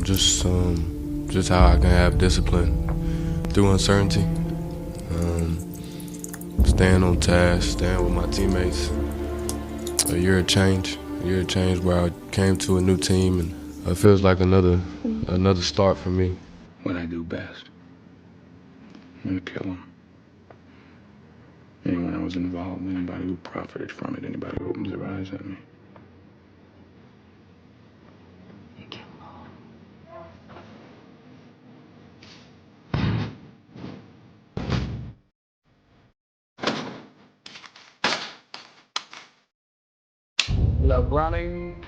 Just how I can have discipline through uncertainty. Staying on task, staying with my teammates. A year of change where I came to a new team, and it feels like another start for me. What I do best. I'm gonna kill him. Anyone I was involved in, anybody who profited from it, anybody who opens their eyes at me. You kill them all. Love running.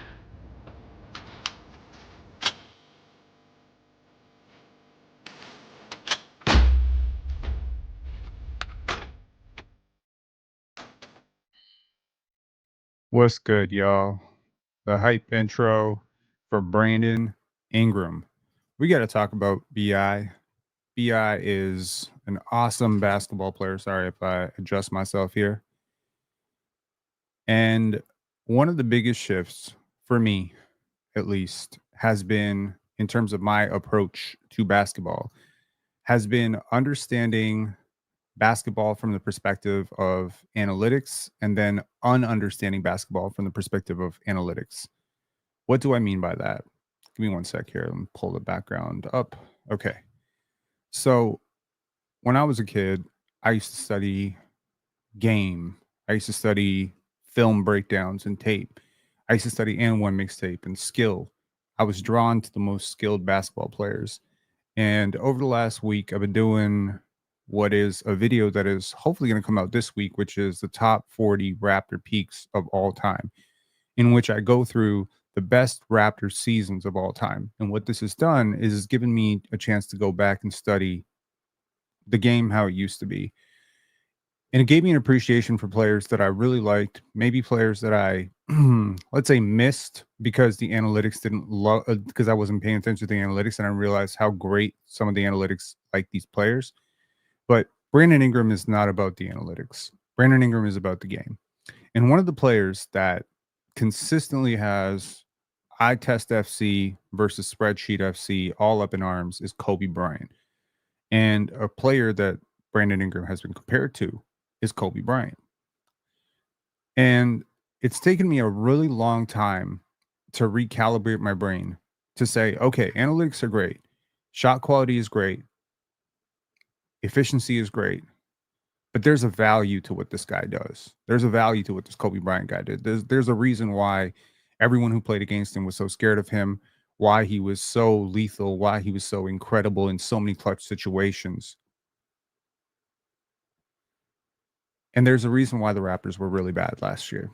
What's good, y'all? The hype intro for Brandon Ingram. We got to talk about BI. BI is an awesome basketball player. Sorry if I adjust myself here. And one of the biggest shifts for me, at least, has been in terms of my approach to basketball, has been understanding basketball from the perspective of analytics and then ununderstanding basketball from the perspective of analytics. What do I mean by that? Give me one sec here. Let me pull the background up. Okay. So when I was a kid, I used to study game. I used to study film breakdowns and tape. I used to study and one mixtape and skill. I was drawn to the most skilled basketball players. And over the last week, I've been doing what is a video that is hopefully going to come out this week, which is the top 40 Raptor peaks of all time, in which I go through the best Raptor seasons of all time. And what this has done is it's given me a chance to go back and study the game how it used to be. And it gave me an appreciation for players that I really liked, maybe players that I, let's say, missed because the analytics didn't love, because I wasn't paying attention to the analytics, and I realized how great some of the analytics like these players. But Brandon Ingram is not about the analytics. Brandon Ingram is about the game. And one of the players that consistently has eye test FC versus spreadsheet FC all up in arms is Kobe Bryant. And a player that Brandon Ingram has been compared to is Kobe Bryant. And it's taken me a really long time to recalibrate my brain to say, okay, analytics are great. Shot quality is great. Efficiency is great. But there's a value to what this guy does. There's a value to what this Kobe Bryant guy did. There's a reason why everyone who played against him was so scared of him, why he was so lethal, why he was so incredible in so many clutch situations. And there's a reason why the Raptors were really bad last year.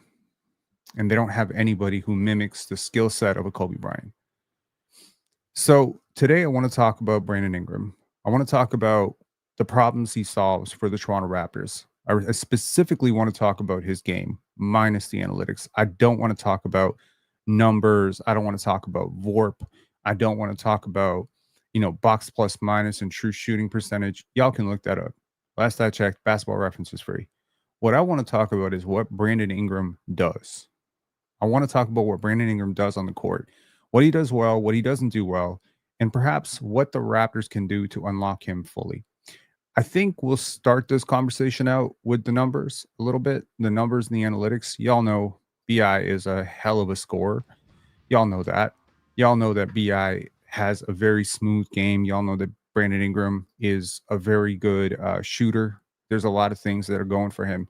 And they don't have anybody who mimics the skill set of a Kobe Bryant. So today I want to talk about Brandon Ingram. I want to talk about the problems he solves for the Toronto Raptors. I specifically want to talk about his game, minus the analytics. I don't want to talk about numbers. I don't want to talk about VORP. I don't want to talk about, box plus minus and true shooting percentage. Y'all can look that up. Last I checked, Basketball Reference is free. What I want to talk about is what Brandon Ingram does. I want to talk about what Brandon Ingram does on the court, what he does well, what he doesn't do well, and perhaps what the Raptors can do to unlock him fully. I think we'll start this conversation out with the numbers a little bit, the numbers and the analytics. Y'all know BI is a hell of a scorer. Y'all know that. Y'all know that BI has a very smooth game. Y'all know that Brandon Ingram is a very good shooter. There's a lot of things that are going for him.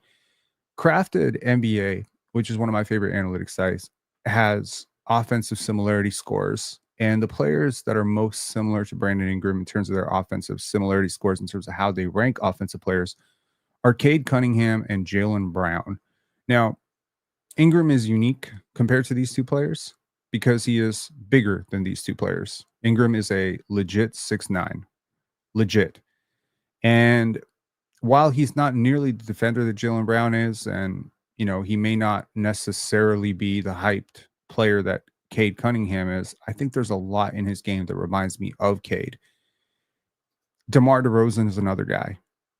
Crafted NBA, which is one of my favorite analytics sites, has offensive similarity scores. And the players that are most similar to Brandon Ingram in terms of their offensive similarity scores, in terms of how they rank offensive players, are Cade Cunningham and Jaylen Brown. Now, Ingram is unique compared to these two players because he is bigger than these two players. Ingram is a legit 6'9", legit. And while he's not nearly the defender that Jaylen Brown is, and he may not necessarily be the hyped player that Cade Cunningham is, I think there's a lot in his game that reminds me of Cade. DeMar DeRozan is another guy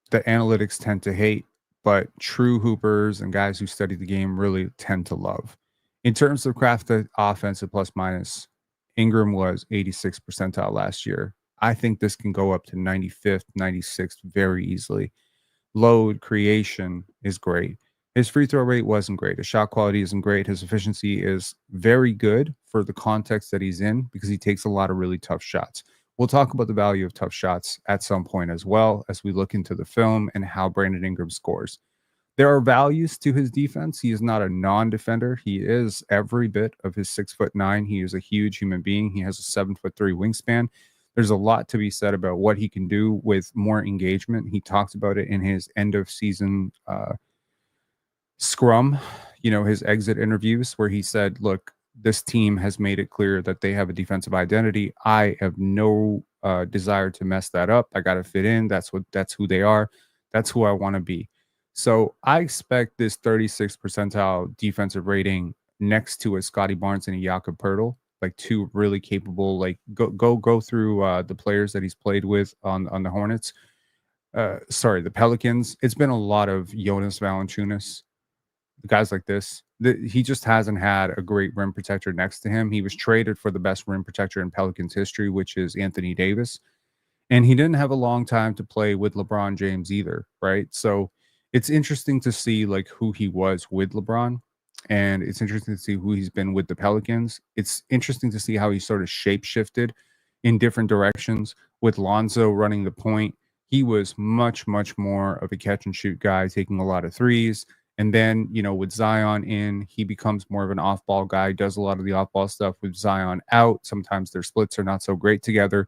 that analytics tend to hate, but true hoopers and guys who study the game really tend to love. In terms of crafted offensive plus minus, Ingram was 86th percentile last year. I think this can go up to 95th, 96th very easily. Load creation is great. His free throw rate wasn't great. His shot quality isn't great. His efficiency is very good for the context that he's in because he takes a lot of really tough shots. We'll talk about the value of tough shots at some point as well as we look into the film and how Brandon Ingram scores. There are values to his defense. He is not a non-defender. He is every bit of his 6'9". He is a huge human being. He has a 7'3" wingspan. There's a lot to be said about what he can do with more engagement. He talks about it in his end of season scrum, his exit interviews, where he said, look, this team has made it clear that they have a defensive identity. I have no desire to mess that up. I got to fit in. That's who they are. That's who I want to be. So I expect this 36th percentile defensive rating next to a Scotty Barnes and a Jakob Poeltl, like two really capable, like go through the players that he's played with on the Hornets. The Pelicans. It's been a lot of Jonas Valanciunas, guys like this. He just hasn't had a great rim protector next to him. He was traded for the best rim protector in Pelicans history, which is Anthony Davis. And he didn't have a long time to play with LeBron James either, right? So it's interesting to see like who he was with LeBron. And it's interesting to see who he's been with the Pelicans. It's interesting to see how he sort of shape-shifted in different directions with Lonzo running the point. He was much, much more of a catch-and-shoot guy, taking a lot of threes. And then, with Zion in, he becomes more of an off-ball guy, does a lot of the off-ball stuff with Zion out. Sometimes their splits are not so great together.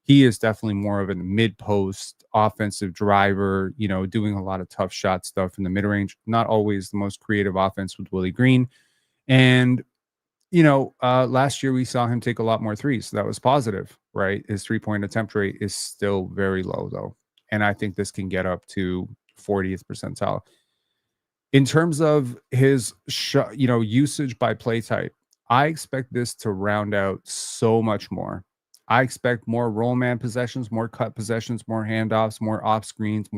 He is definitely more of a mid-post offensive driver, doing a lot of tough shot stuff in the mid-range. Not always the most creative offense with Willie Green. And, last year we saw him take a lot more threes. So that was positive, right? His three-point attempt rate is still very low, though. And I think this can get up to 40th percentile. In terms of his usage by play type, I expect this to round out so much more. I expect more roll man possessions, more cut possessions, more handoffs, more off screens,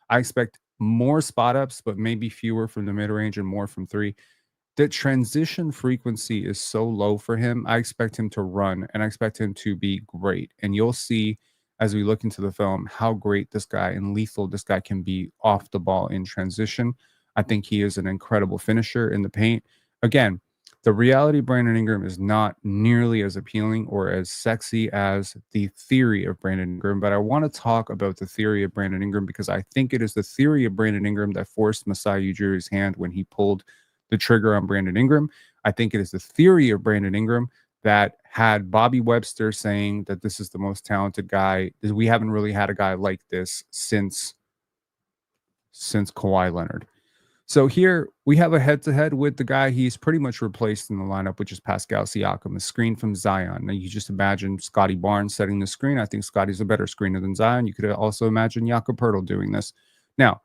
I expect more spot ups, but maybe fewer from the mid range and more from three. The transition frequency is so low for him. I expect him to run and I expect him to be great. And you'll see as we look into the film how great this guy and lethal this guy can be off the ball in transition. I think he is an incredible finisher in the paint. Again, the reality of Brandon Ingram is not nearly as appealing or as sexy as the theory of Brandon Ingram, but I want to talk about the theory of Brandon Ingram because I think it is the theory of Brandon Ingram that forced Masai Ujiri's hand when he pulled the trigger on Brandon Ingram. I think it is the theory of Brandon Ingram that had Bobby Webster saying that this is the most talented guy. We haven't really had a guy like this since Kawhi Leonard. So here we have a head-to-head with the guy he's pretty much replaced in the lineup, which is Pascal Siakam, a screen from Zion. Now you just imagine Scotty Barnes setting the screen. I think Scotty's a better screener than Zion. You could also imagine Jakob Poeltl doing this. Now,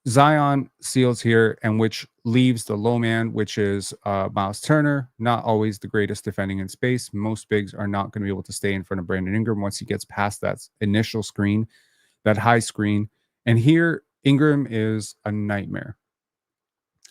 Zion seals here, and which leaves the low man, which is Miles Turner, not always the greatest defending in space. Most bigs are not going to be able to stay in front of Brandon Ingram once he gets past that initial screen, that high screen. And here, Ingram is a nightmare,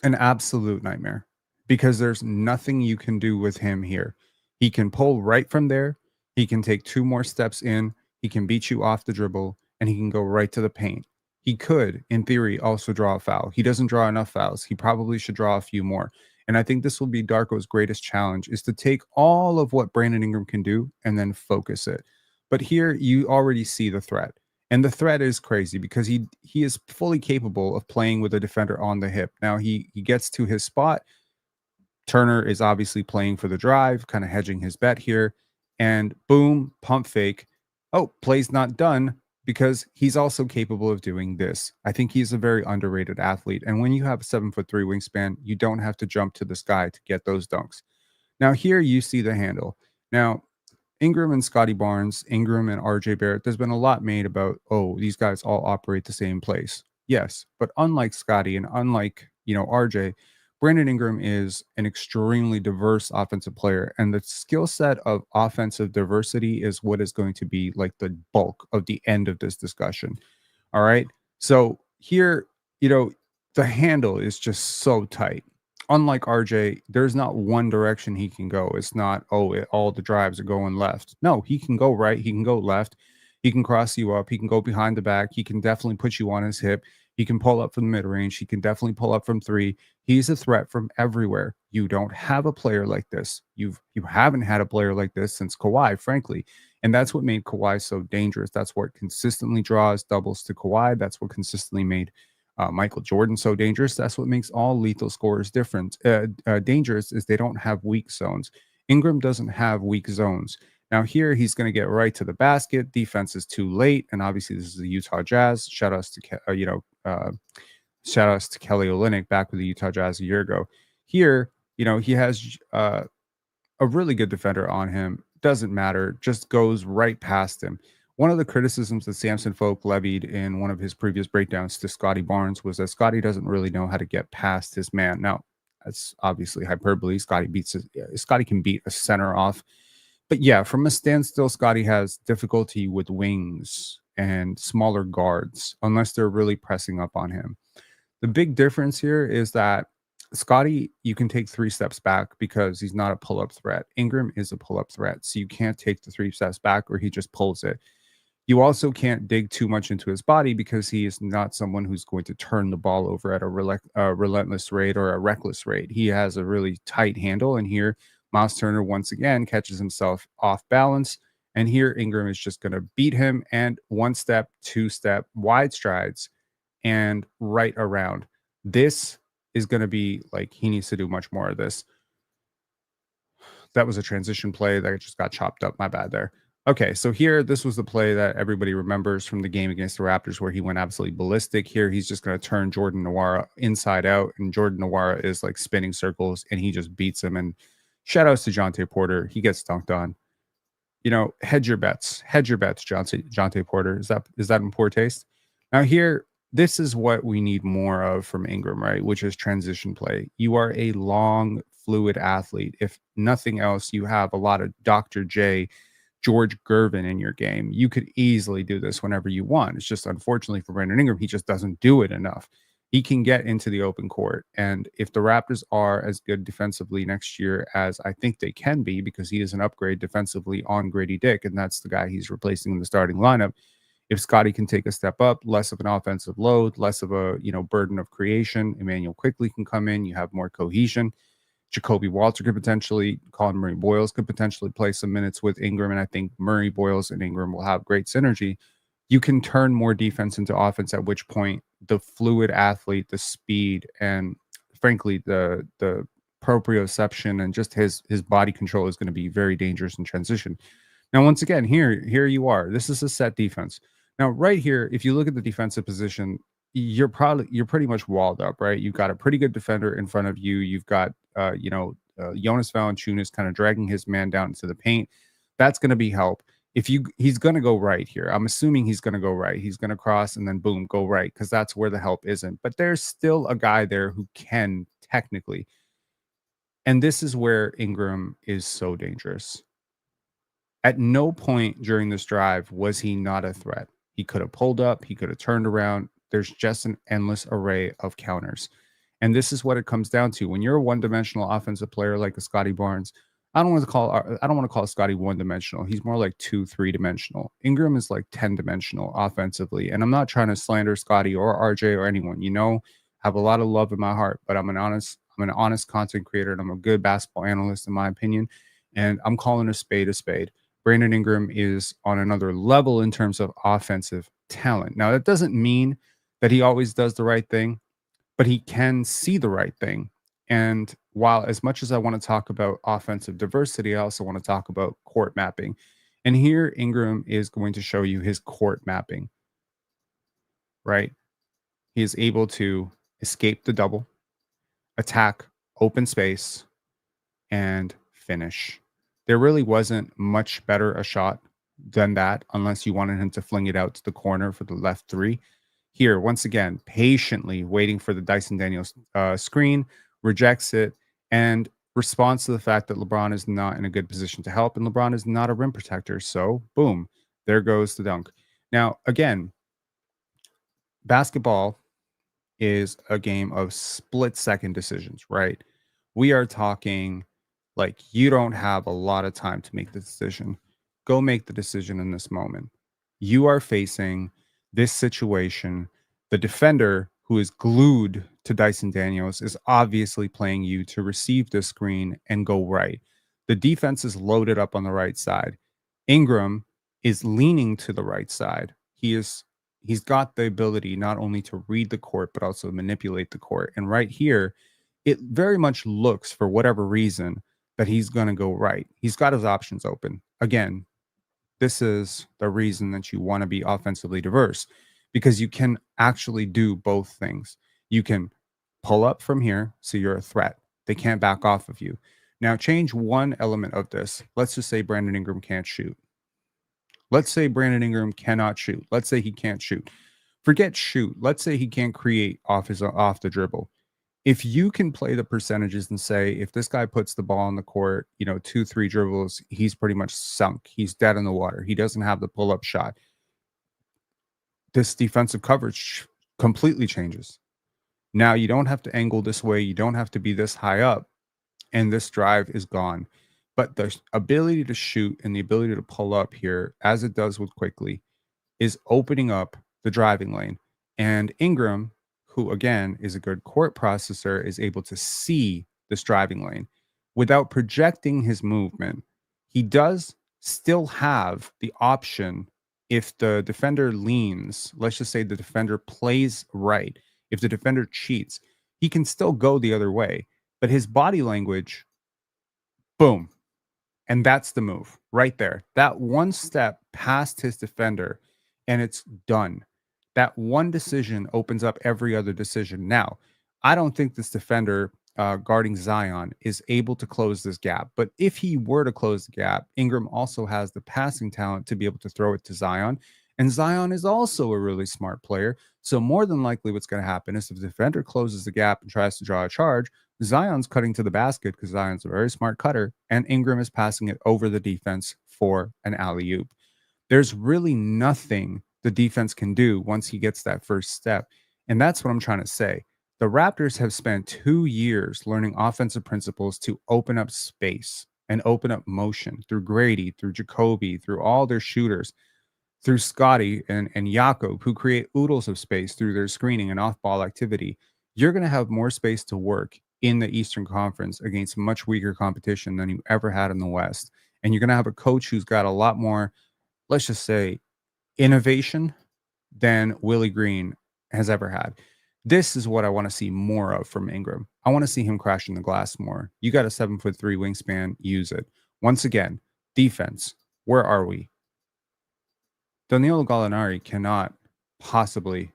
an absolute nightmare, because there's nothing you can do with him here. He can pull right from there. He can take two more steps in. He can beat you off the dribble, and he can go right to the paint. He could, in theory, also draw a foul. He doesn't draw enough fouls. He probably should draw a few more. And I think this will be Darko's greatest challenge, is to take all of what Brandon Ingram can do and then focus it. But here you already see the threat. And the threat is crazy because he is fully capable of playing with a defender on the hip. Now he gets to his spot. Turner is obviously playing for the drive, kind of hedging his bet here. And boom, pump fake. Oh, play's not done because he's also capable of doing this. I think he's a very underrated athlete. And when you have a 7'3" wingspan, you don't have to jump to the sky to get those dunks. Now here you see the handle. Now, Ingram and Scotty Barnes, Ingram and RJ Barrett, there's been a lot made about, oh, these guys all operate the same place. Yes, but unlike Scotty and unlike, RJ, Brandon Ingram is an extremely diverse offensive player. And the skill set of offensive diversity is what is going to be like the bulk of the end of this discussion. All right. So here, the handle is just so tight. unlike RJ, there's not one direction he can go. It's not, all the drives are going left. No, he can go right. He can go left. He can cross you up. He can go behind the back. He can definitely put you on his hip. He can pull up from the mid range. He can definitely pull up from three. He's a threat from everywhere. You don't have a player like this. You haven't had a player like this since Kawhi, frankly. And that's what made Kawhi so dangerous. That's what consistently draws doubles to Kawhi. That's what consistently made Michael Jordan so dangerous. That's what makes all lethal scorers different. Dangerous is they don't have weak zones. Ingram doesn't have weak zones. Now here he's going to get right to the basket. Defense is too late, and obviously this is the Utah Jazz. Shout outs to Kelly Olynk back with the Utah Jazz a year ago. Here, he has a really good defender on him. Doesn't matter, just goes right past him. One of the criticisms that Samson Folk levied in one of his previous breakdowns to Scotty Barnes was that Scotty doesn't really know how to get past his man. Now, that's obviously hyperbole. Scotty can beat a center off. But yeah, from a standstill, Scotty has difficulty with wings and smaller guards unless they're really pressing up on him. The big difference here is that Scotty, you can take 3 steps back because he's not a pull-up threat. Ingram is a pull-up threat, so you can't take the 3 steps back or he just pulls it. You also can't dig too much into his body because he is not someone who's going to turn the ball over at a relentless rate or a reckless rate. He has a really tight handle, and here Miles Turner once again catches himself off balance, and here Ingram is just going to beat him, and 1 step, 2 step, wide strides, and right around. This is going to be like he needs to do much more of this. That was a transition play that just got chopped up. My bad there. Okay, so here, this was the play that everybody remembers from the game against the Raptors where he went absolutely ballistic. Here, he's just going to turn Jordan Nwora inside out, and Jordan Nwora is like spinning circles, and he just beats him. And shout outs to Jonte Porter. He gets dunked on. Hedge your bets. Hedge your bets, Jonte Porter. Is that in poor taste? Now here, this is what we need more of from Ingram, right? Which is transition play. You are a long, fluid athlete. If nothing else, you have a lot of Dr. J, George Gervin in your game. You could easily do this whenever you want. It's just unfortunately for Brandon Ingram, he just doesn't do it enough. He can get into the open court. And if the Raptors are as good defensively next year as I think they can be, because he is an upgrade defensively on Grady Dick, and that's the guy he's replacing in the starting lineup. If Scotty can take a step up, less of an offensive load, less of a burden of creation, Emmanuel Quickley can come in. You have more cohesion. Jacoby Walter could potentially, Colin Murray Boyles could potentially play some minutes with Ingram, and I think Murray, Boyles, and Ingram will have great synergy. You can turn more defense into offense, at which point the fluid athlete, the speed, and frankly, the proprioception and just his body control is going to be very dangerous in transition. Now, once again, here you are. This is a set defense. Now, right here, if you look at the defensive position, you're pretty much walled up, right? You've got a pretty good defender in front of you. You've got Jonas Valanciunas kind of dragging his man down into the paint. That's going to be help. He's going to go right here. I'm assuming he's going to go right. He's going to cross and then boom, go right, because that's where the help isn't. But there's still a guy there who can technically. And this is where Ingram is so dangerous. At no point during this drive was he not a threat. He could have pulled up. He could have turned around. There's just an endless array of counters. And this is what it comes down to. When you're a one-dimensional offensive player like a Scotty Barnes, I don't want to call Scotty one-dimensional. He's more like 2-3-dimensional. Ingram is like 10-dimensional offensively. And I'm not trying to slander Scotty or RJ or anyone. I have a lot of love in my heart, but I'm an honest content creator, and I'm a good basketball analyst in my opinion. And I'm calling a spade a spade. Brandon Ingram is on another level in terms of offensive talent. Now, that doesn't mean that he always does the right thing, but he can see the right thing. And while as much as I want to talk about offensive diversity, I also want to talk about court mapping. And here Ingram is going to show you his court mapping, right? He is able to escape the double, attack open space, and finish. There really wasn't much better a shot than that, unless you wanted him to fling it out to the corner for the left 3. Here, once again, patiently waiting for the Dyson Daniels screen, rejects it, and responds to the fact that LeBron is not in a good position to help, and LeBron is not a rim protector. So, boom, there goes the dunk. Now, again, basketball is a game of split-second decisions, right? We are talking like you don't have a lot of time to make the decision. Go make the decision in this moment. You are facing this situation. The defender who is glued to Dyson Daniels is obviously playing you to receive the screen and go right. The defense is loaded up on the right side. Ingram is leaning to the right side. He's got the ability not only to read the court but also manipulate the court. And right here, it very much looks, for whatever reason, that he's going to go right. He's got his options open. Again, this is the reason that you want to be offensively diverse, because you can actually do both things. You can pull up from here, so you're a threat. They can't back off of you. Now, change one element of this. Let's just say Brandon Ingram can't shoot. Let's say Brandon Ingram cannot shoot. Let's say he can't shoot. Forget shoot. Let's say he can't create off the dribble. If you can play the percentages and say, if this guy puts the ball on the court, 2-3 dribbles, he's pretty much sunk. He's dead in the water. He doesn't have the pull-up shot. This defensive coverage completely changes. Now you don't have to angle this way. You don't have to be this high up, and this drive is gone. But the ability to shoot and the ability to pull up here, as it does with Quickly, is opening up the driving lane. And Ingram, who again is a good court processor, is able to see this driving lane without projecting his movement. He does still have the option, if the defender leans, let's just say the defender plays right, if the defender cheats, he can still go the other way. But his body language, boom. And that's the move right there. That one step past his defender, and it's done. That one decision opens up every other decision. Now, I don't think this defender guarding Zion is able to close this gap. But if he were to close the gap, Ingram also has the passing talent to be able to throw it to Zion. And Zion is also a really smart player. So more than likely what's going to happen is if the defender closes the gap and tries to draw a charge, Zion's cutting to the basket because Zion's a very smart cutter, and Ingram is passing it over the defense for an alley-oop. There's really nothing the defense can do once he gets that first step. And that's what I'm trying to say. The Raptors have spent 2 years learning offensive principles to open up space and open up motion through Grady, through Jacoby, through all their shooters, through Scotty and Jakob, who create oodles of space through their screening and off-ball activity. You're going to have more space to work in the Eastern Conference against much weaker competition than you ever had in the West. And you're going to have a coach who's got a lot more, let's just say, innovation than Willie Green has ever had. This is what I want to see more of from Ingram. I want to see him crashing the glass more. You got a 7'3" wingspan, use it. Once again, defense, where are we? Danilo Gallinari cannot possibly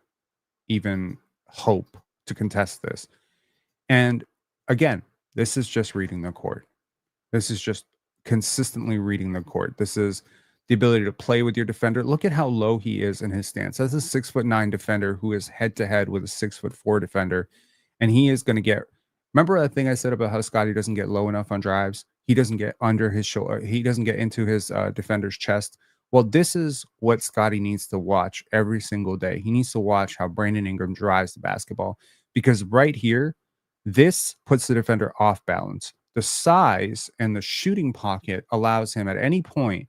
even hope to contest this. And again, this is just reading the court. This is just consistently reading the court. This is the ability to play with your defender. Look at how low he is in his stance. That's a 6'9" defender who is head-to-head with a 6'4" defender. And he is going to get... Remember that thing I said about how Scotty doesn't get low enough on drives? He doesn't get under his shoulder. He doesn't get into his defender's chest. Well, this is what Scotty needs to watch every single day. He needs to watch how Brandon Ingram drives the basketball. Because right here, this puts the defender off balance. The size and the shooting pocket allows him at any point,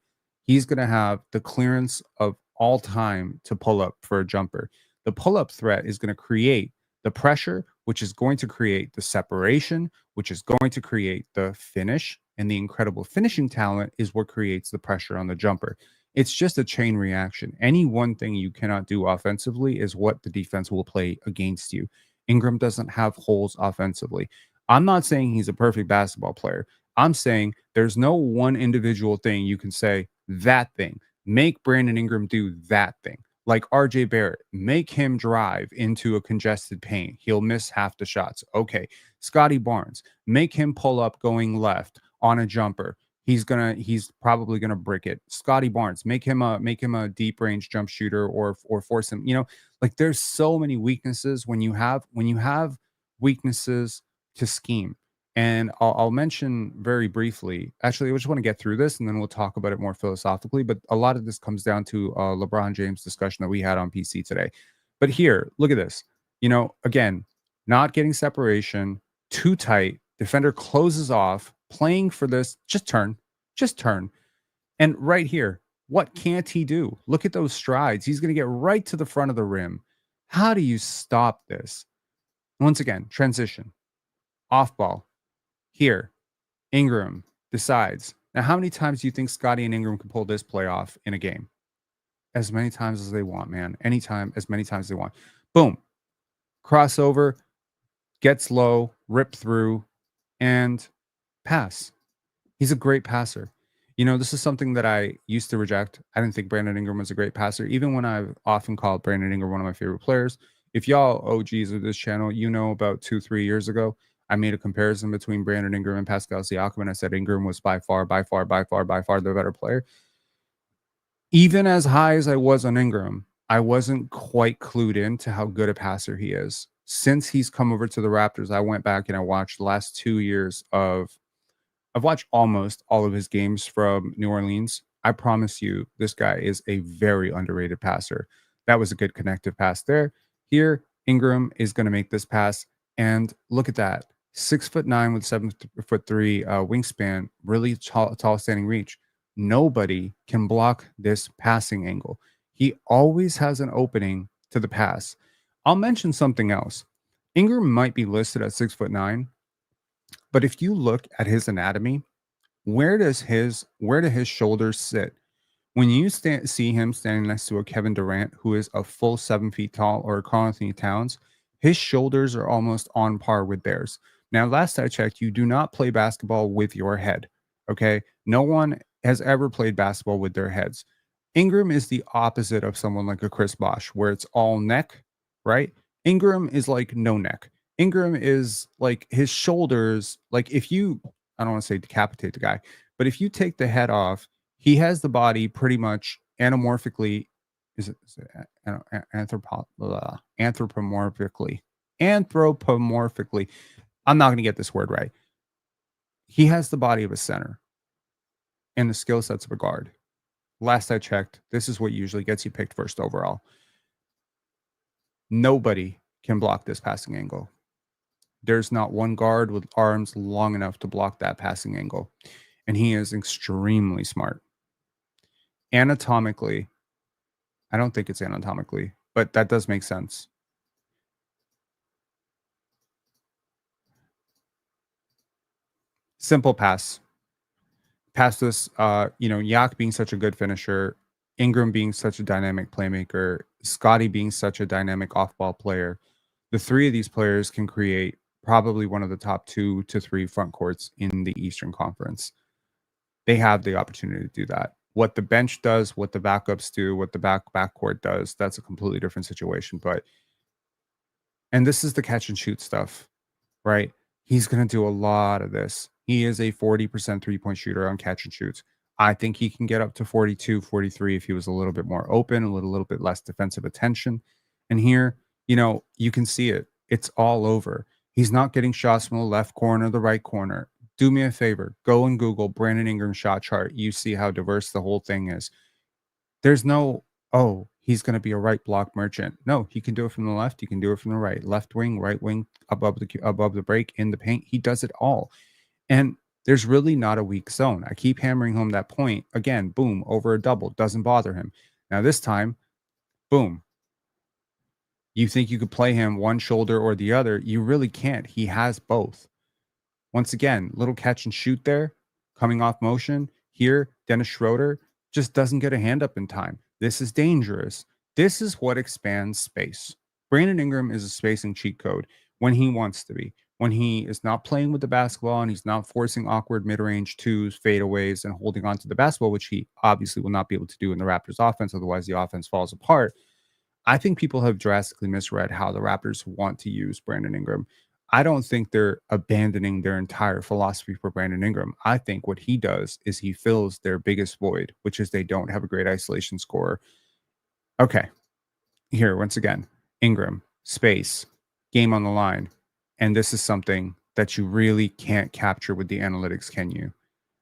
he's going to have the clearance of all time to pull up for a jumper. The pull-up threat is going to create the pressure, which is going to create the separation, which is going to create the finish. And the incredible finishing talent is what creates the pressure on the jumper. It's just a chain reaction. Any one thing you cannot do offensively is what the defense will play against you. Ingram doesn't have holes offensively. I'm not saying he's a perfect basketball player. I'm saying there's no one individual thing you can say, that thing. Make Brandon Ingram do that thing. Like RJ Barrett, make him drive into a congested paint. He'll miss half the shots. Okay. Scotty Barnes, make him pull up going left on a jumper. He's probably gonna brick it. Scotty Barnes, make him a deep range jump shooter or force him. Like there's so many weaknesses when you have weaknesses to scheme. And I'll mention very briefly. Actually, I just want to get through this, and then we'll talk about it more philosophically. But a lot of this comes down to LeBron James discussion that we had on PC today. But here, look at this. Again, not getting separation, too tight, Defender closes off, playing for this. Just turn. And right here, what can't he do? Look at those strides. He's going to get right to the front of the rim. How do you stop this? Once again, transition, off ball. Here, Ingram decides. Now, how many times do you think Scotty and Ingram can pull this play off in a game? As many times as they want, man. Anytime, as many times as they want. Boom. Crossover, gets low, rip through, and pass. He's a great passer. You know, this is something that I used to reject. I didn't think Brandon Ingram was a great passer, even when I've often called Brandon Ingram one of my favorite players. If y'all OGs of this channel, you know, about 2-3 years ago, I made a comparison between Brandon Ingram and Pascal Siakam, and I said Ingram was by far the better player. Even as high as I was on Ingram, I wasn't quite clued in to how good a passer he is. Since he's come over to the Raptors, I went back and I watched the last 2 years of I've watched almost all of his games from New Orleans. I promise you, this guy is a very underrated passer. That was a good connective pass there. Here, Ingram is going to make this pass. And look at that. 6'9" with 7'3" wingspan, really tall standing reach. Nobody can block this passing angle. He always has an opening to the pass. I'll mention something else. Ingram might be listed at 6'9", but if you look at his anatomy, where do his shoulders sit? When you see him standing next to a Kevin Durant, who is a full 7 feet tall, or Karl Anthony Towns, his shoulders are almost on par with theirs. Now, last I checked, you do not play basketball with your head. Okay, no one has ever played basketball with their heads. Ingram is the opposite of someone like a Chris Bosh, where it's all neck, right? Ingram is like no neck. Ingram is like his shoulders, like if you, I don't want to say decapitate the guy, but if you take the head off, he has the body pretty much anamorphically, anthropomorphically. I'm not going to get this word right. He has the body of a center and the skill sets of a guard. Last I checked, this is what usually gets you picked first overall. Nobody can block this passing angle. There's not one guard with arms long enough to block that passing angle. And he is extremely smart. Anatomically, I don't think it's anatomically, but that does make sense. Simple pass. Pass this, Yak being such a good finisher, Ingram being such a dynamic playmaker, Scotty being such a dynamic off-ball player. The three of these players can create probably one of the top 2 to 3 front courts in the Eastern Conference. They have the opportunity to do that. What the bench does, what the backups do, what the backcourt does, that's a completely different situation. And this is the catch and shoot stuff, right? He's going to do a lot of this. He is a 40% three-point shooter on catch and shoots. I think he can get up to 42, 43 if he was a little bit more open, a little bit less defensive attention. And here, you can see it. It's all over. He's not getting shots from the left corner, the right corner. Do me a favor. Go and Google Brandon Ingram shot chart. You see how diverse the whole thing is. There's no, he's going to be a right block merchant. No, he can do it from the left. He can do it from the right. Left wing, right wing, above the break, in the paint. He does it all. And there's really not a weak zone. I keep hammering home that point. Again, boom, over a double. Doesn't bother him. Now this time, boom. You think you could play him one shoulder or the other. You really can't. He has both. Once again, little catch and shoot there, coming off motion. Here, Dennis Schroeder just doesn't get a hand up in time. This is dangerous. This is what expands space. Brandon Ingram is a spacing cheat code when he wants to be. When he is not playing with the basketball and he's not forcing awkward mid-range twos, fadeaways, and holding on to the basketball, which he obviously will not be able to do in the Raptors offense. Otherwise, the offense falls apart. I think people have drastically misread how the Raptors want to use Brandon Ingram. I don't think they're abandoning their entire philosophy for Brandon Ingram. I think what he does is he fills their biggest void, which is they don't have a great isolation scorer. Okay, here, once again, Ingram, space, game on the line. And this is something that you really can't capture with the analytics, can you?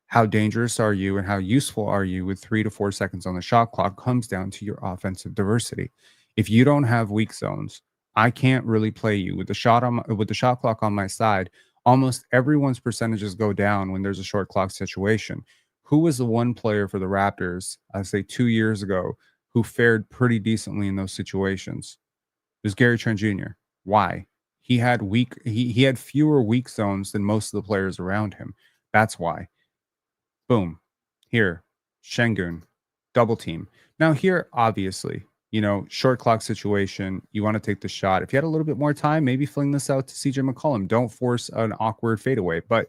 How dangerous are you and how useful are you with 3 to 4 seconds on the shot clock comes down to your offensive diversity. If you don't have weak zones, I can't really play you with the shot clock on my side. Almost everyone's percentages go down when there's a short clock situation. Who was the one player for the Raptors, I'd say 2 years ago, who fared pretty decently in those situations? It was Gary Trent Jr. Why? He had fewer weak zones than most of the players around him. That's why. Boom. Here, Şengün, double team. Now here, obviously, short clock situation, you want to take the shot. If you had a little bit more time, maybe fling this out to CJ McCollum. Don't force an awkward fadeaway. But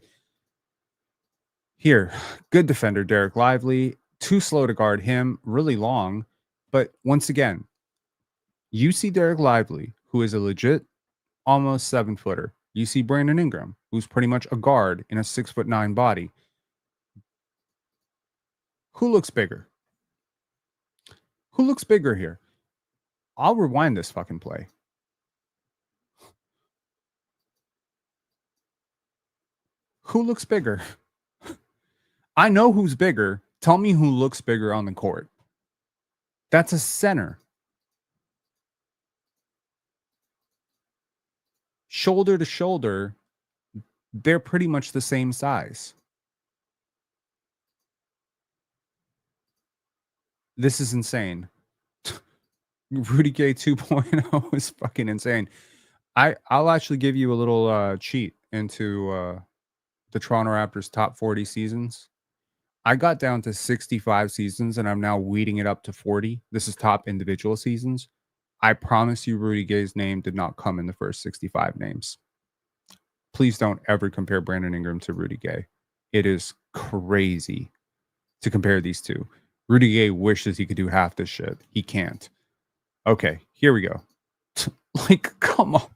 here, good defender, Derek Lively. Too slow to guard him, really long. But once again, you see Derek Lively, who is a legit almost 7-footer. You see Brandon Ingram, who's pretty much a guard in a 6'9" body. Who looks bigger? Who looks bigger here? I'll rewind this fucking play. Who looks bigger? I know who's bigger. Tell me who looks bigger on the court. That's a center. Shoulder to shoulder, they're pretty much the same size. This is insane. Rudy Gay 2.0 is fucking insane. I'll actually give you a little cheat into the Toronto Raptors top 40 seasons. I got down to 65 seasons and I'm now weeding it up to 40. This is top individual seasons. I promise you Rudy Gay's name did not come in the first 65 names. Please don't ever compare Brandon Ingram to Rudy Gay. It is crazy to compare these two. Rudy Gay wishes he could do half this shit. He can't. Okay, here we go. Like, come on.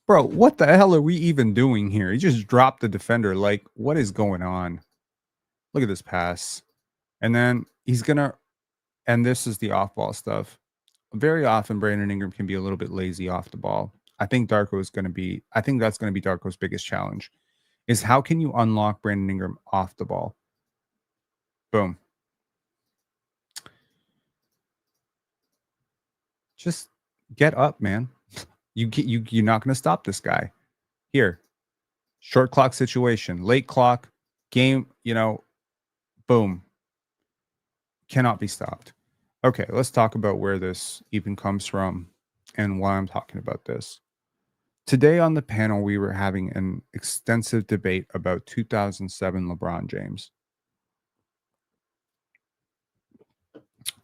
Bro, what the hell are we even doing here? He just dropped the defender. Like, what is going on? Look at this pass. And then he's going to, and this is the off-ball stuff. Very often, Brandon Ingram can be a little bit lazy off the ball. I think that's going to be Darko's biggest challenge, is how can you unlock Brandon Ingram off the ball? Boom. Just get up, man. You're not going to stop this guy. Here, short clock situation, late clock, game, boom. Cannot be stopped. Okay, let's talk about where this even comes from and why I'm talking about this. Today on the panel, we were having an extensive debate about 2007 LeBron James.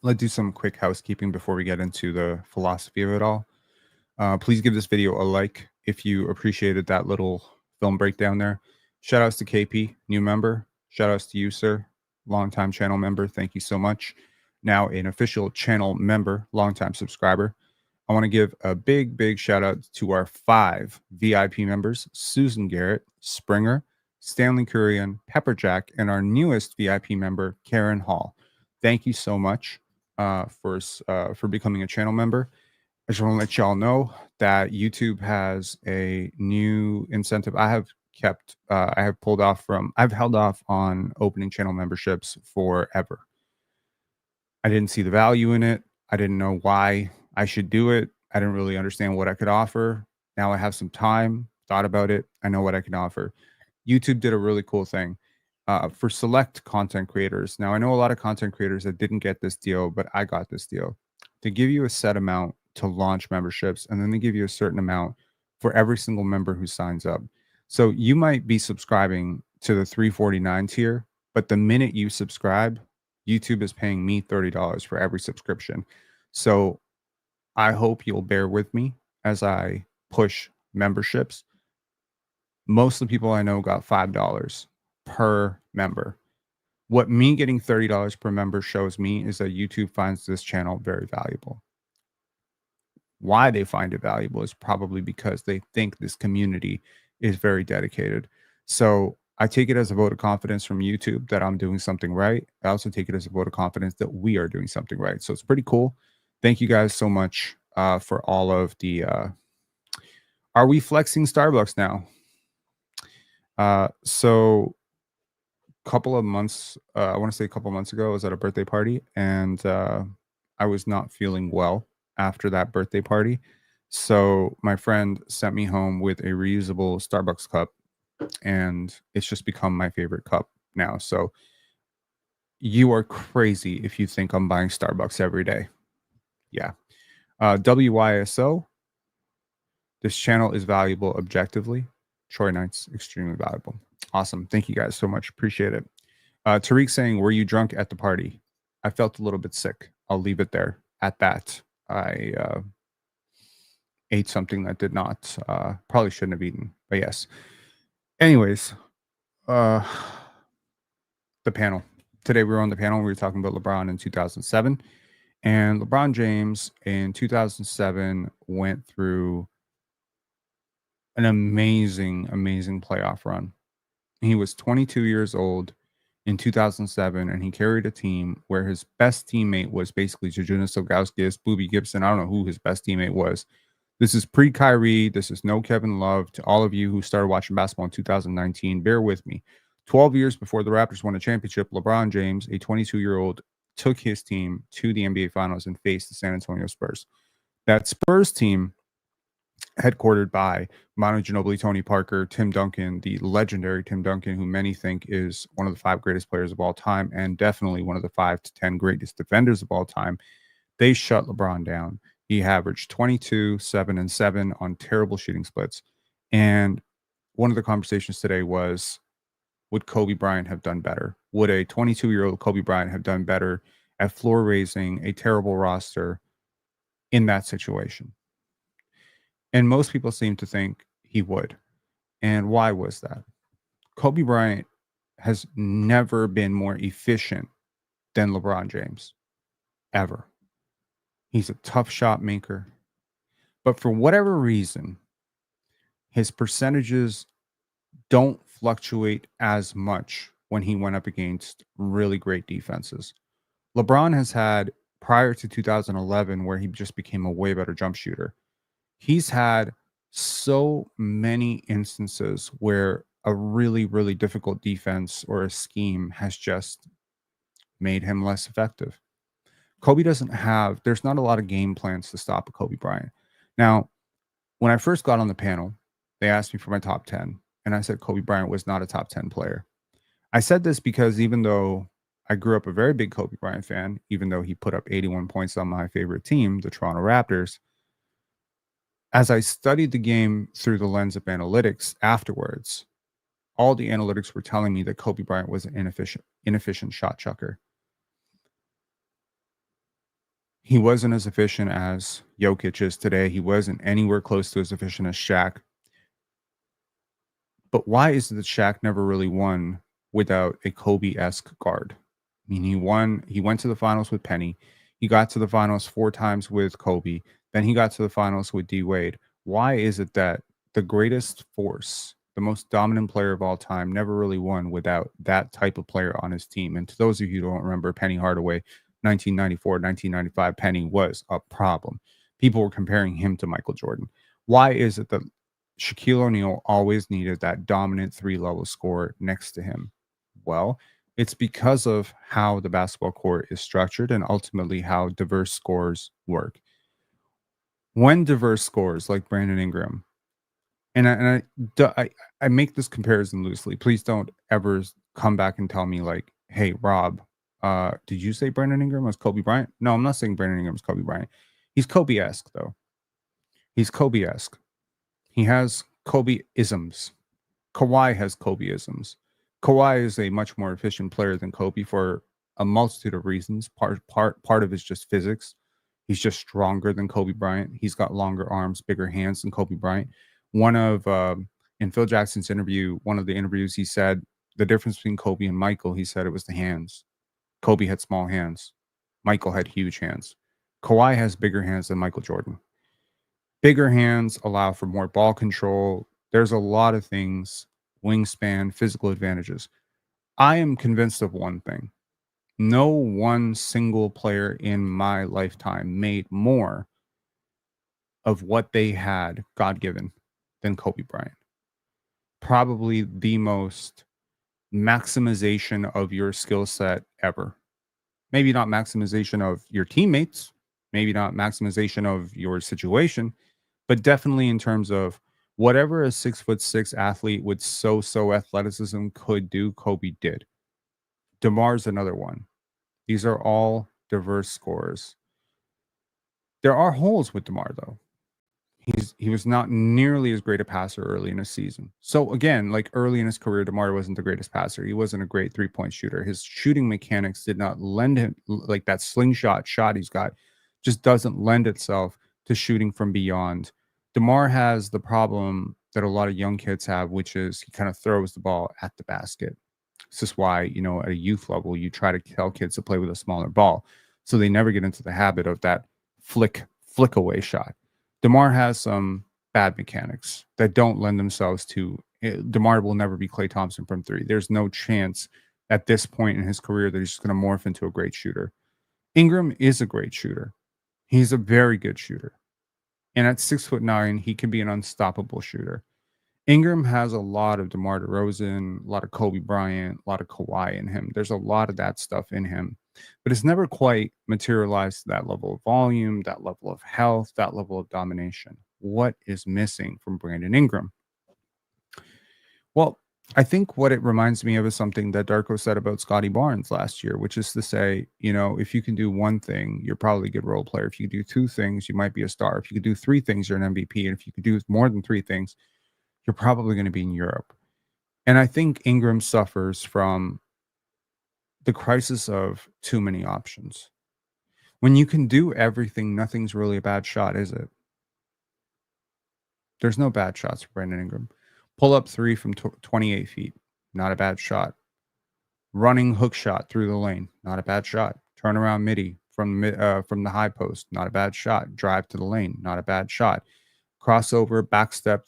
Let's do some quick housekeeping before we get into the philosophy of it all. Please give this video a like if you appreciated that little film breakdown there. Shout outs to KP, new member. Shout outs to you, sir, longtime channel member. Thank you so much. Now an official channel member, longtime subscriber. I want to give a big shout out to our 5 VIP members: Susan Garrett, Springer, Stanley Kurian, Pepperjack, and our newest VIP member, Karen Hall. Thank you so much for becoming a channel member. I just want to let y'all know that YouTube has a new incentive. I've held off on opening channel memberships forever. I didn't see the value in it. I didn't know why I should do it. I didn't really understand what I could offer. Now I have some time, thought about it. I know what I can offer. YouTube did a really cool thing for select content creators. Now, I know a lot of content creators that didn't get this deal, but I got this deal. They give you a set amount to launch memberships, and then they give you a certain amount for every single member who signs up. So you might be subscribing to the $349 tier, but the minute you subscribe, YouTube is paying me $30 for every subscription. So I hope you'll bear with me as I push memberships. Most of the people I know got $5 per member. What me getting $30 per member shows me is that YouTube finds this channel very valuable. Why they find it valuable is probably because they think this community is very dedicated. So I take it as a vote of confidence from YouTube that I'm doing something right. I also take it as a vote of confidence that we are doing something right. So it's pretty cool. Thank you guys so much for all of the are we flexing Starbucks now? So couple of months, I want to say a couple months ago, I was at a birthday party and I was not feeling well after that birthday party. So my friend sent me home with a reusable Starbucks cup, and it's just become my favorite cup now. So you are crazy if you think I'm buying Starbucks every day. Yeah. WYSO, this channel is valuable objectively. Troy Knight's extremely valuable. Awesome. Thank you guys so much. Appreciate it. Tariq saying, were you drunk at the party? I felt a little bit sick. I'll leave it there at that. I ate something that did not, probably shouldn't have eaten, but yes. Anyways, the panel. Today we were on the panel. We were talking about LeBron in 2007. And LeBron James in 2007 went through an amazing, amazing playoff run. He was 22 years old in 2007, and he carried a team where his best teammate was basically Jujunas Ilgauskas, Boobie Gibson. I don't know who his best teammate was. This is pre-Kyrie. This is no Kevin Love. To all of you who started watching basketball in 2019, bear with me. 12 years before the Raptors won a championship, LeBron James, a 22-year-old, took his team to the NBA Finals and faced the San Antonio Spurs. That Spurs team, headquartered by Manu Ginobili, Tony Parker, Tim Duncan, the legendary Tim Duncan, who many think is one of the 5 greatest players of all time and definitely one of the 5 to 10 greatest defenders of all time. They shut LeBron down. He averaged 22, 7, and 7 on terrible shooting splits. And one of the conversations today was, would Kobe Bryant have done better? Would a 22-year-old Kobe Bryant have done better at floor raising a terrible roster in that situation? And most people seem to think he would. And why was that? Kobe Bryant has never been more efficient than LeBron James, ever. He's a tough shot maker. But for whatever reason, his percentages don't fluctuate as much when he went up against really great defenses. LeBron has had, prior to 2011, where he just became a way better jump shooter, he's had so many instances where a really, really difficult defense or a scheme has just made him less effective. Kobe doesn't have, there's not a lot of game plans to stop a Kobe Bryant. Now, when I first got on the panel, they asked me for my top 10, and I said Kobe Bryant was not a top 10 player. I said this because even though I grew up a very big Kobe Bryant fan, even though he put up 81 points on my favorite team, the Toronto Raptors, as I studied the game through the lens of analytics afterwards, all the analytics were telling me that Kobe Bryant was an inefficient shot chucker. He wasn't as efficient as Jokic is today. He wasn't anywhere close to as efficient as Shaq. But why is it that Shaq never really won without a Kobe-esque guard? I mean, he went to the finals with Penny. He got to the finals 4 times with Kobe. Then he got to the finals with D Wade. Why is it that the greatest force, the most dominant player of all time, never really won without that type of player on his team? And to those of you who don't remember, Penny Hardaway, 1994, 1995, Penny was a problem. People were comparing him to Michael Jordan. Why is it that Shaquille O'Neal always needed that dominant 3-level scorer next to him? Well, it's because of how the basketball court is structured and ultimately how diverse scores work. When diverse scores like Brandon Ingram, and I make this comparison loosely. Please don't ever come back and tell me like, hey, Rob, did you say Brandon Ingram was Kobe Bryant? No, I'm not saying Brandon Ingram is Kobe Bryant. He's Kobe-esque, though. He's Kobe-esque. He has Kobe-isms. Kawhi has Kobe-isms. Kawhi is a much more efficient player than Kobe for a multitude of reasons. Part of it is just physics. He's just stronger than Kobe Bryant. He's got longer arms, bigger hands than Kobe Bryant. In Phil Jackson's interview, one of the interviews, he said the difference between Kobe and Michael, he said it was the hands. Kobe had small hands. Michael had huge hands. Kawhi has bigger hands than Michael Jordan. Bigger hands allow for more ball control. There's a lot of things, wingspan, physical advantages. I am convinced of one thing. No one single player in my lifetime made more of what they had God-given than Kobe Bryant. Probably the most maximization of your skill set ever. Maybe not maximization of your teammates, maybe not maximization of your situation, But definitely in terms of whatever a 6'6" athlete with so athleticism could do, Kobe did. DeMar's another one. These are all diverse scorers. There are holes with DeMar though. He was not nearly as great a passer early in his season. So again, like early in his career, DeMar wasn't the greatest passer. He wasn't a great 3-point shooter. His shooting mechanics did not lend him like that slingshot shot he's got just doesn't lend itself to shooting from beyond. DeMar has the problem that a lot of young kids have, which is he kind of throws the ball at the basket. This is why, at a youth level, you try to tell kids to play with a smaller ball. So they never get into the habit of that flick away shot. DeMar has some bad mechanics that don't lend themselves to DeMar will never be Klay Thompson from three. There's no chance at this point in his career that he's just going to morph into a great shooter. Ingram is a great shooter. He's a very good shooter. And at 6'9", he can be an unstoppable shooter. Ingram has a lot of DeMar DeRozan, a lot of Kobe Bryant, a lot of Kawhi in him. There's a lot of that stuff in him, but it's never quite materialized to that level of volume, that level of health, that level of domination. What is missing from Brandon Ingram? Well, I think what it reminds me of is something that Darko said about Scotty Barnes last year, which is to say, if you can do one thing, you're probably a good role player. If you can do two things, you might be a star. If you can do three things, you're an MVP. And if you can do more than three things, you're probably going to be in Europe. And I think Ingram suffers from the crisis of too many options. When you can do everything, nothing's really a bad shot, is it? There's no bad shots for Brandon Ingram. Pull up three from 28 feet, not a bad shot. Running hook shot through the lane, not a bad shot. Turnaround midi from the high post, not a bad shot. Drive to the lane, not a bad shot. Crossover, back step,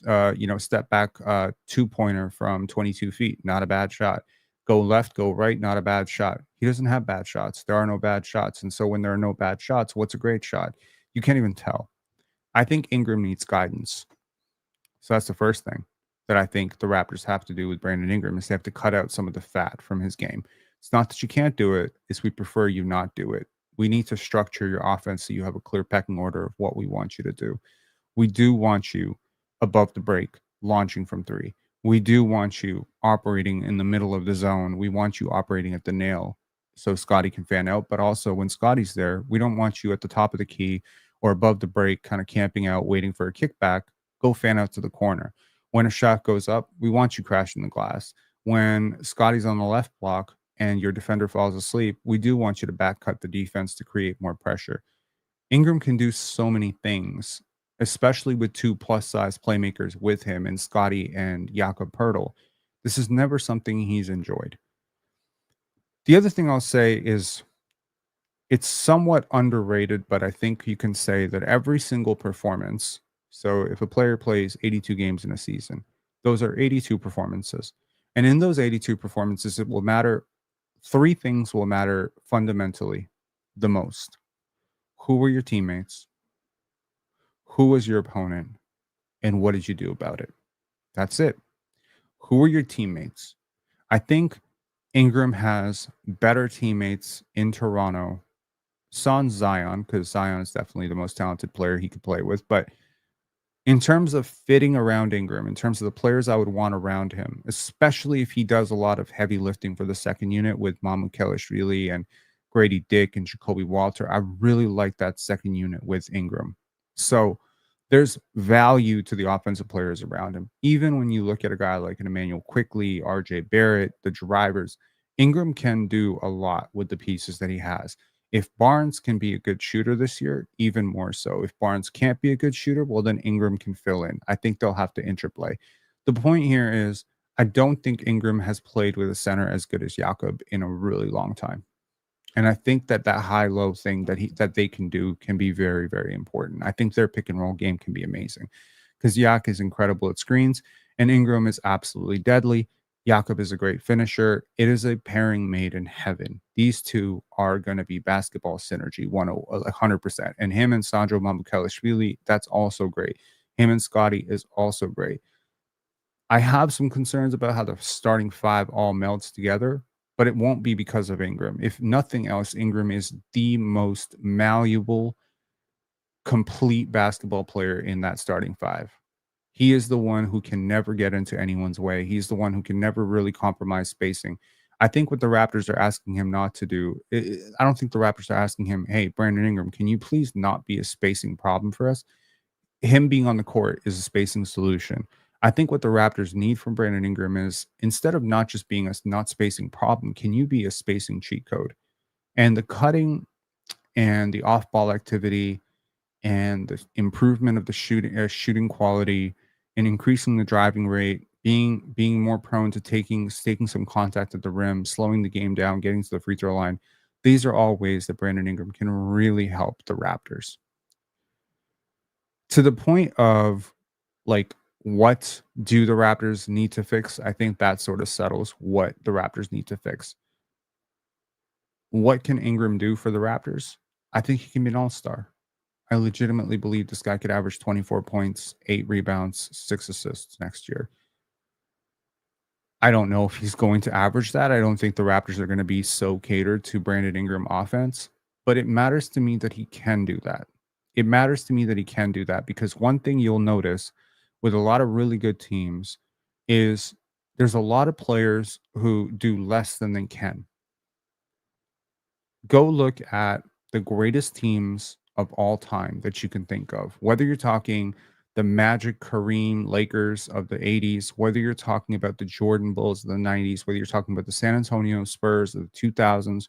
step back, 2-pointer from 22 feet, not a bad shot. Go left, go right, not a bad shot. He doesn't have bad shots. There are no bad shots. And so when there are no bad shots, what's a great shot? You can't even tell. I think Ingram needs guidance. So that's the first thing that I think the Raptors have to do with Brandon Ingram is they have to cut out some of the fat from his game. It's not that you can't do it, it's we prefer you not do it. We need to structure your offense so you have a clear pecking order of what we want you to do. We do want you above the break, launching from three. We do want you operating in the middle of the zone. We want you operating at the nail so Scotty can fan out. But also when Scotty's there, we don't want you at the top of the key or above the break, kind of camping out, waiting for a kickback. Go fan out to the corner. When a shot goes up, we want you crashing the glass. When Scotty's on the left block and your defender falls asleep, we do want you to back cut the defense to create more pressure. Ingram can do so many things, especially with two plus-size playmakers with him and Scotty and Jakob Poeltl. This is never something he's enjoyed. The other thing I'll say is it's somewhat underrated, but I think you can say that every single performance, so if a player plays 82 games in a season, those are 82 performances. And in those 82 performances, it will matter. Three things will matter fundamentally the most. Who were your teammates? Who was your opponent? And what did you do about it? That's it. Who were your teammates? I think Ingram has better teammates in Toronto. Sans Zion, because Zion is definitely the most talented player he could play with. But in terms of fitting around Ingram, in terms of the players I would want around him, especially if he does a lot of heavy lifting for the second unit with Kelly and Grady Dick and Jacoby Walter, I really like that second unit with Ingram. So there's value to the offensive players around him. Even when you look at a guy like an Emmanuel Quickley, RJ Barrett, the drivers, Ingram can do a lot with the pieces that he has. If Barnes can be a good shooter this year, even more so. If Barnes can't be a good shooter, well, then Ingram can fill in. I think they'll have to interplay. The point here is I don't think Ingram has played with a center as good as Jakob in a really long time. And I think that high-low thing that they can do can be very, very important. I think their pick-and-roll game can be amazing because Yak is incredible at screens and Ingram is absolutely deadly. Jakob is a great finisher. It is a pairing made in heaven. These two are going to be basketball synergy 100%. And him and Sandro Mamukelashvili, that's also great. Him and Scotty is also great. I have some concerns about how the starting five all melts together, but it won't be because of Ingram. If nothing else, Ingram is the most malleable complete basketball player in that starting five. He is the one who can never get into anyone's way. He's the one who can never really compromise spacing. I think what the Raptors are asking him not to do, I don't think the Raptors are asking him, hey, Brandon Ingram, can you please not be a spacing problem for us? Him being on the court is a spacing solution. I think what the Raptors need from Brandon Ingram is, instead of not just being a not spacing problem, can you be a spacing cheat code? And the cutting and the off ball activity and the improvement of the shooting quality and increasing the driving rate, being more prone to taking some contact at the rim, slowing the game down, getting to the free throw line. These are all ways that Brandon Ingram can really help the Raptors. To the point of, like, what do the Raptors need to fix? I think that sort of settles what the Raptors need to fix. What can Ingram do for the Raptors? I think he can be an all-star. I legitimately believe this guy could average 24 points, 8 rebounds, 6 assists next year. I don't know if he's going to average that. I don't think the Raptors are going to be so catered to Brandon Ingram offense, but it matters to me that he can do that. It matters to me that he can do that because one thing you'll notice with a lot of really good teams is there's a lot of players who do less than they can. Go look at the greatest teams of all time that you can think of, whether you're talking the Magic, Kareem, Lakers of the 80s, whether you're talking about the Jordan Bulls of the 90s, whether you're talking about the San Antonio Spurs of the 2000s,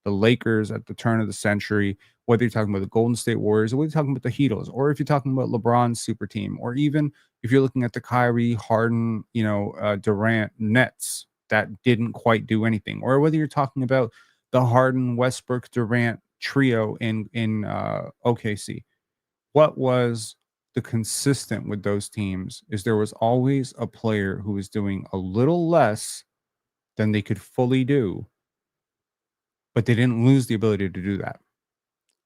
the Lakers at the turn of the century, whether you're talking about the Golden State Warriors, or whether you're talking about the Heatles, or if you're talking about LeBron's super team, or even if you're looking at the Kyrie, Harden, Durant Nets that didn't quite do anything, or whether you're talking about the Harden, Westbrook, Durant trio in OKC. What was the consistent with those teams is there was always a player who was doing a little less than they could fully do, but they didn't lose the ability to do that.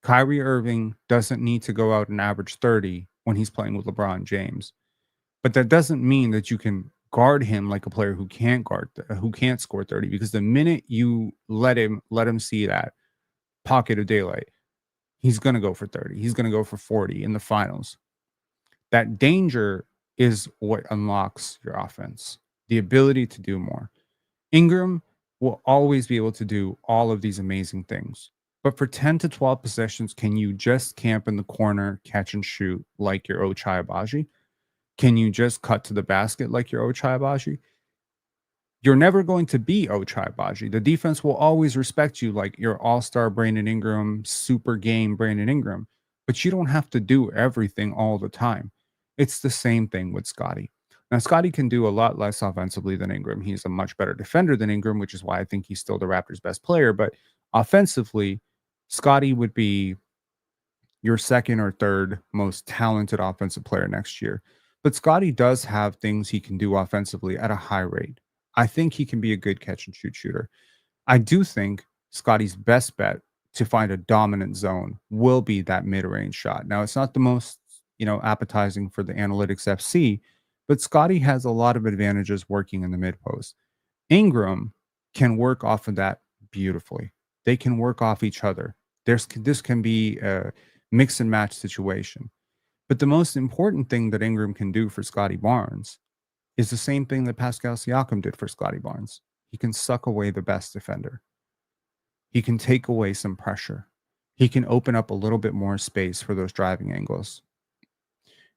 Kyrie Irving doesn't need to go out and average 30 when he's playing with LeBron James, but that doesn't mean that you can guard him like a player who can't score 30, because the minute you let him see that pocket of daylight, he's going to go for 30. He's going to go for 40 in the finals. That danger is what unlocks your offense, the ability to do more. Ingram will always be able to do all of these amazing things. But for 10 to 12 possessions, can you just camp in the corner, catch and shoot like your Ochai Agbaji? Can you just cut to the basket like your Ochai Agbaji? You're never going to be Ochai Agbaji. The defense will always respect you like your all-star Brandon Ingram, super game Brandon Ingram. But you don't have to do everything all the time. It's the same thing with Scottie. Now, Scottie can do a lot less offensively than Ingram. He's a much better defender than Ingram, which is why I think he's still the Raptors' best player. But offensively, Scottie would be your second or third most talented offensive player next year. But Scottie does have things he can do offensively at a high rate. I think he can be a good catch and shoot shooter. I do think Scottie's best bet to find a dominant zone will be that mid-range shot. Now, it's not the most, appetizing for the analytics FC, but Scottie has a lot of advantages working in the mid post. Ingram can work off of that beautifully. They can work off each other. This can be a mix and match situation. But the most important thing that Ingram can do for Scottie Barnes is the same thing that Pascal Siakam did for Scottie Barnes. He can suck away the best defender. He can take away some pressure. He can open up a little bit more space for those driving angles.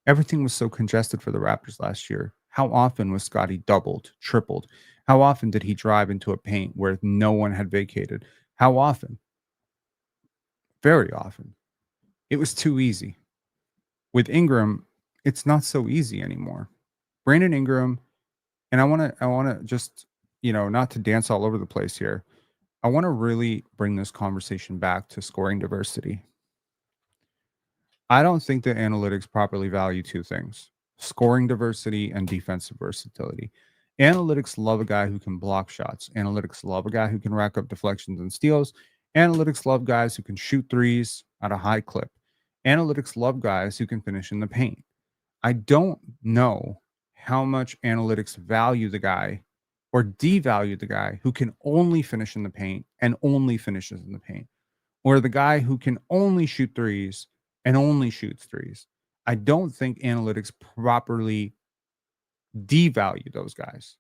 Everything was so congested for the Raptors last year. How often was Scottie doubled, tripled? How often did he drive into a paint where no one had vacated? How often? Very often. It was too easy. With Ingram, it's not so easy anymore. Brandon Ingram, and I want to just, not to dance all over the place here. I want to really bring this conversation back to scoring diversity. I don't think that analytics properly value two things: scoring diversity and defensive versatility. Analytics love a guy who can block shots. Analytics love a guy who can rack up deflections and steals. Analytics love guys who can shoot threes at a high clip. Analytics love guys who can finish in the paint. I don't know how much analytics value the guy or devalue the guy who can only finish in the paint and only finishes in the paint, or the guy who can only shoot threes and only shoots threes. I don't think analytics properly devalue those guys.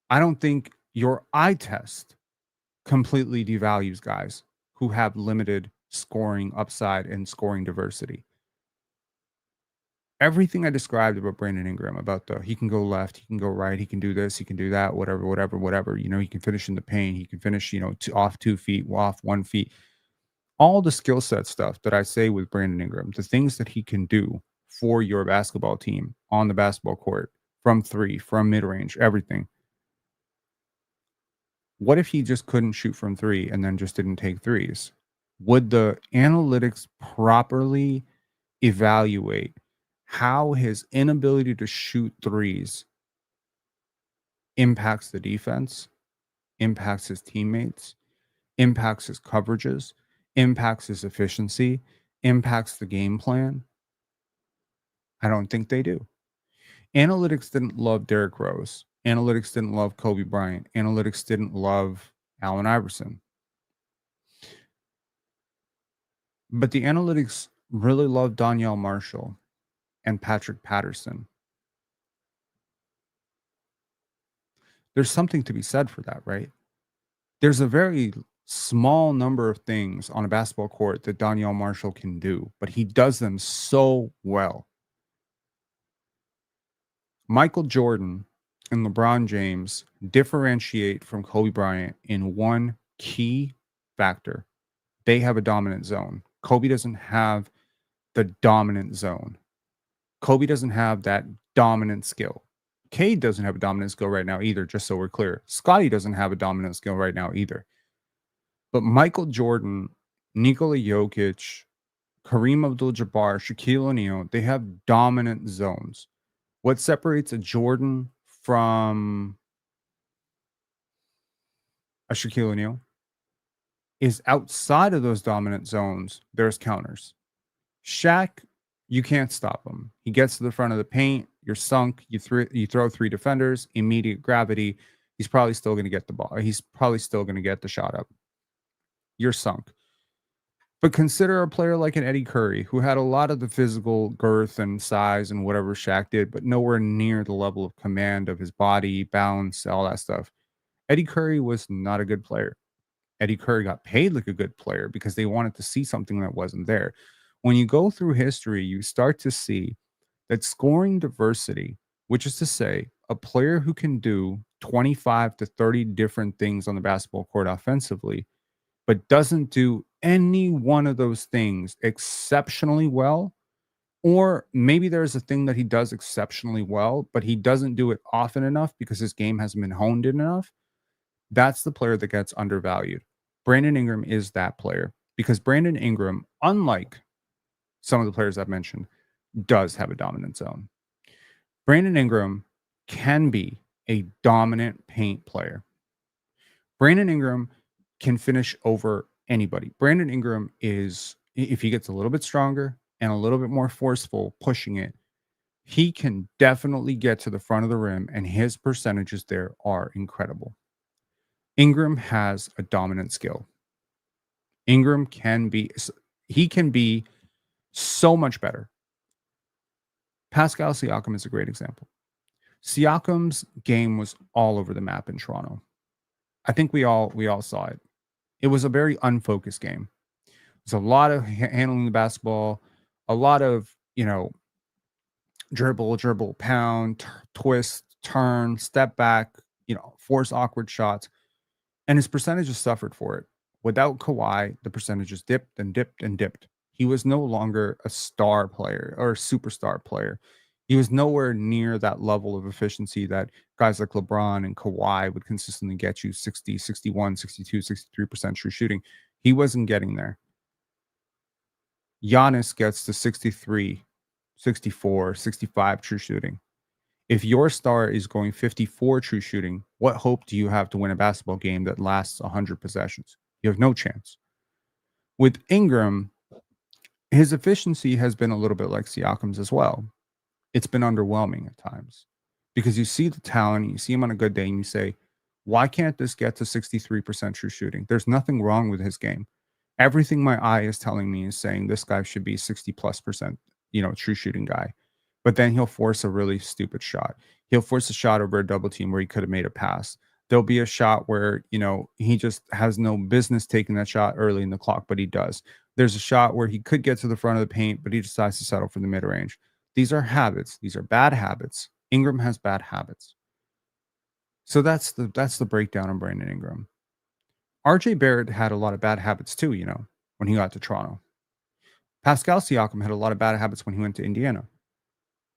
I don't think your eye test completely devalues guys who have limited scoring upside and scoring diversity. Everything I described about Brandon Ingram, about he can go left, he can go right, he can do this, he can do that, whatever. He can finish in the paint, he can finish, off 2 feet, off 1 feet. All the skill set stuff that I say with Brandon Ingram, the things that he can do for your basketball team on the basketball court, from 3, from mid-range, everything. What if he just couldn't shoot from 3 and then just didn't take threes? Would the analytics properly evaluate how his inability to shoot threes impacts the defense, impacts his teammates, impacts his coverages, impacts his efficiency, impacts the game plan? I don't think they do. Analytics didn't love Derrick Rose. Analytics didn't love Kobe Bryant. Analytics didn't love Allen Iverson. But the analytics really loved Donyell Marshall and Patrick Patterson. There's something to be said for that, right? There's a very small number of things on a basketball court that Donyell Marshall can do, but he does them so well. Michael Jordan and LeBron James differentiate from Kobe Bryant in one key factor. They have a dominant zone. Kobe doesn't have the dominant zone. Kobe doesn't have that dominant skill. Cade doesn't have a dominant skill right now either, just so we're clear. Scottie doesn't have a dominant skill right now either. But Michael Jordan, Nikola Jokic, Kareem Abdul-Jabbar, Shaquille O'Neal, they have dominant zones. What separates a Jordan from a Shaquille O'Neal is outside of those dominant zones, there's counters. Shaq, you can't stop him. He gets to the front of the paint, you're sunk, you throw 3 defenders, immediate gravity. He's probably still going to get the ball. He's probably still going to get the shot up. You're sunk. But consider a player like an Eddie Curry, who had a lot of the physical girth and size and whatever Shaq did, but nowhere near the level of command of his body, balance, all that stuff. Eddie Curry was not a good player. Eddie Curry got paid like a good player because they wanted to see something that wasn't there. When you go through history, you start to see that scoring diversity, which is to say, a player who can do 25 to 30 different things on the basketball court offensively, but doesn't do any one of those things exceptionally well, or maybe there's a thing that he does exceptionally well, but he doesn't do it often enough because his game hasn't been honed in enough, that's the player that gets undervalued. Brandon Ingram is that player because Brandon Ingram, unlike some of the players I've mentioned, does have a dominant zone. Brandon Ingram can be a dominant paint player. Brandon Ingram can finish over anybody. Brandon Ingram is, if he gets a little bit stronger and a little bit more forceful pushing it, he can definitely get to the front of the rim, and his percentages there are incredible. Ingram has a dominant skill. Ingram can be so much better. Pascal Siakam is a great example. Siakam's game was all over the map in Toronto. I think we all saw it. It was a very unfocused game. There's a lot of handling the basketball, a lot of, dribble, pound, twist, turn, step back, force awkward shots. And his percentages suffered for it. Without Kawhi, the percentages dipped and dipped and dipped. He was no longer a star player or a superstar player. He was nowhere near that level of efficiency that guys like LeBron and Kawhi would consistently get you 60, 61, 62, 63% true shooting. He wasn't getting there. Giannis gets to 63, 64, 65 true shooting. If your star is going 54 true shooting, what hope do you have to win a basketball game that lasts 100 possessions? You have no chance. With Ingram, his efficiency has been a little bit like Siakam's as well. It's been underwhelming at times because you see the talent, you see him on a good day, and you say, why can't this get to 63% true shooting? There's nothing wrong with his game. Everything my eye is telling me is saying this guy should be 60+%, true shooting guy. But then he'll force a really stupid shot. He'll force a shot over a double team where he could have made a pass. There'll be a shot where, he just has no business taking that shot early in the clock, but he does. There's a shot where he could get to the front of the paint, but he decides to settle for the mid range. These are habits. These are bad habits. Ingram has bad habits. So that's the breakdown on Brandon Ingram. RJ Barrett had a lot of bad habits too, when he got to Toronto. Pascal Siakam had a lot of bad habits when he went to Indiana.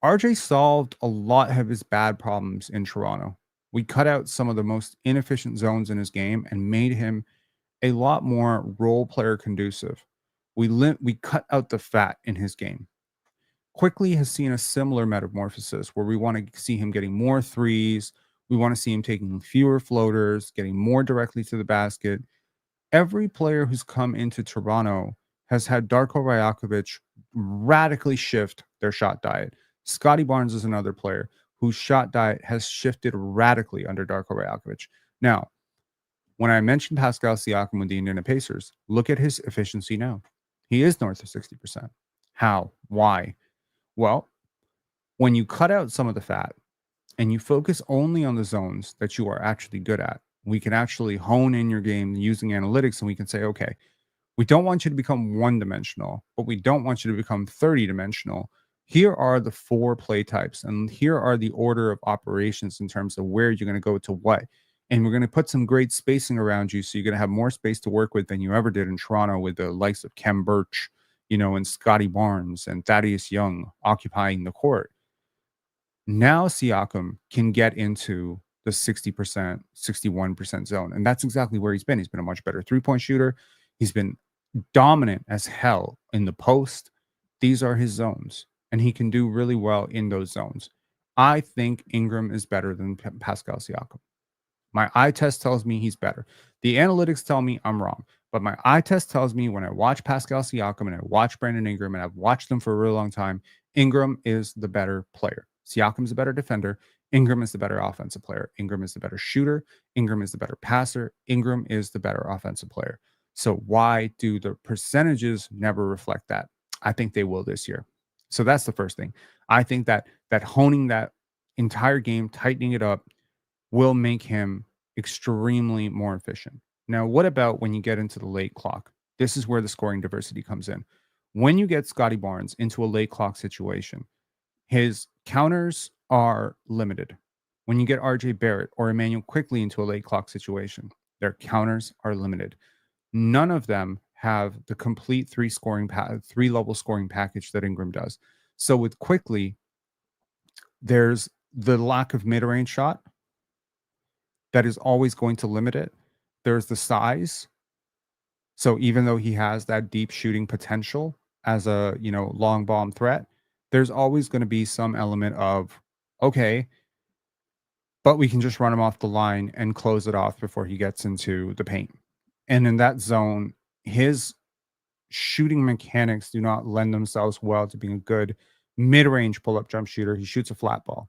RJ solved a lot of his bad problems in Toronto. We cut out some of the most inefficient zones in his game and made him a lot more role player conducive. We cut out the fat in his game. Quickly has seen a similar metamorphosis where we want to see him getting more threes. We want to see him taking fewer floaters, getting more directly to the basket. Every player who's come into Toronto has had Darko Rajakovic radically shift their shot diet. Scotty Barnes is another player whose shot diet has shifted radically under Darko Rajakovic. Now, when I mentioned Pascal Siakam with the Indiana Pacers, look at his efficiency now. He is north of 60%. How? Why? Well, when you cut out some of the fat and you focus only on the zones that you are actually good at, we can actually hone in your game using analytics, and we can say, okay, we don't want you to become one-dimensional, but we don't want you to become 30-dimensional. Here are the 4 play types, and here are the order of operations in terms of where you're going to go to what. And we're going to put some great spacing around you, so you're going to have more space to work with than you ever did in Toronto with the likes of Kem Birch, and Scotty Barnes and Thaddeus Young occupying the court. Now Siakam can get into the 60%, 61% zone. And that's exactly where he's been. He's been a much better three-point shooter. He's been dominant as hell in the post. These are his zones, and he can do really well in those zones. I think Ingram is better than Pascal Siakam. My eye test tells me he's better. The analytics tell me I'm wrong. But my eye test tells me when I watch Pascal Siakam and I watch Brandon Ingram, and I've watched them for a really long time, Ingram is the better player. Siakam is a better defender. Ingram is the better offensive player. Ingram is the better shooter. Ingram is the better passer. Ingram is the better offensive player. So why do the percentages never reflect that? I think they will this year. So that's the first thing. I think that honing that entire game, tightening it up, will make him extremely more efficient. Now, what about when you get into the late clock? This is where the scoring diversity comes in. When you get Scotty Barnes into a late clock situation, his counters are limited. When you get RJ Barrett or Emmanuel Quickly into a late clock situation, their counters are limited. None of them have the complete three-level scoring package that Ingram does. So with Quickly, there's the lack of mid-range shot that is always going to limit it. There's the size. So even though he has that deep shooting potential as a, long bomb threat, there's always going to be some element of, okay, but we can just run him off the line and close it off before he gets into the paint. And in that zone, his shooting mechanics do not lend themselves well to being a good mid-range pull-up jump shooter. He shoots a flat ball.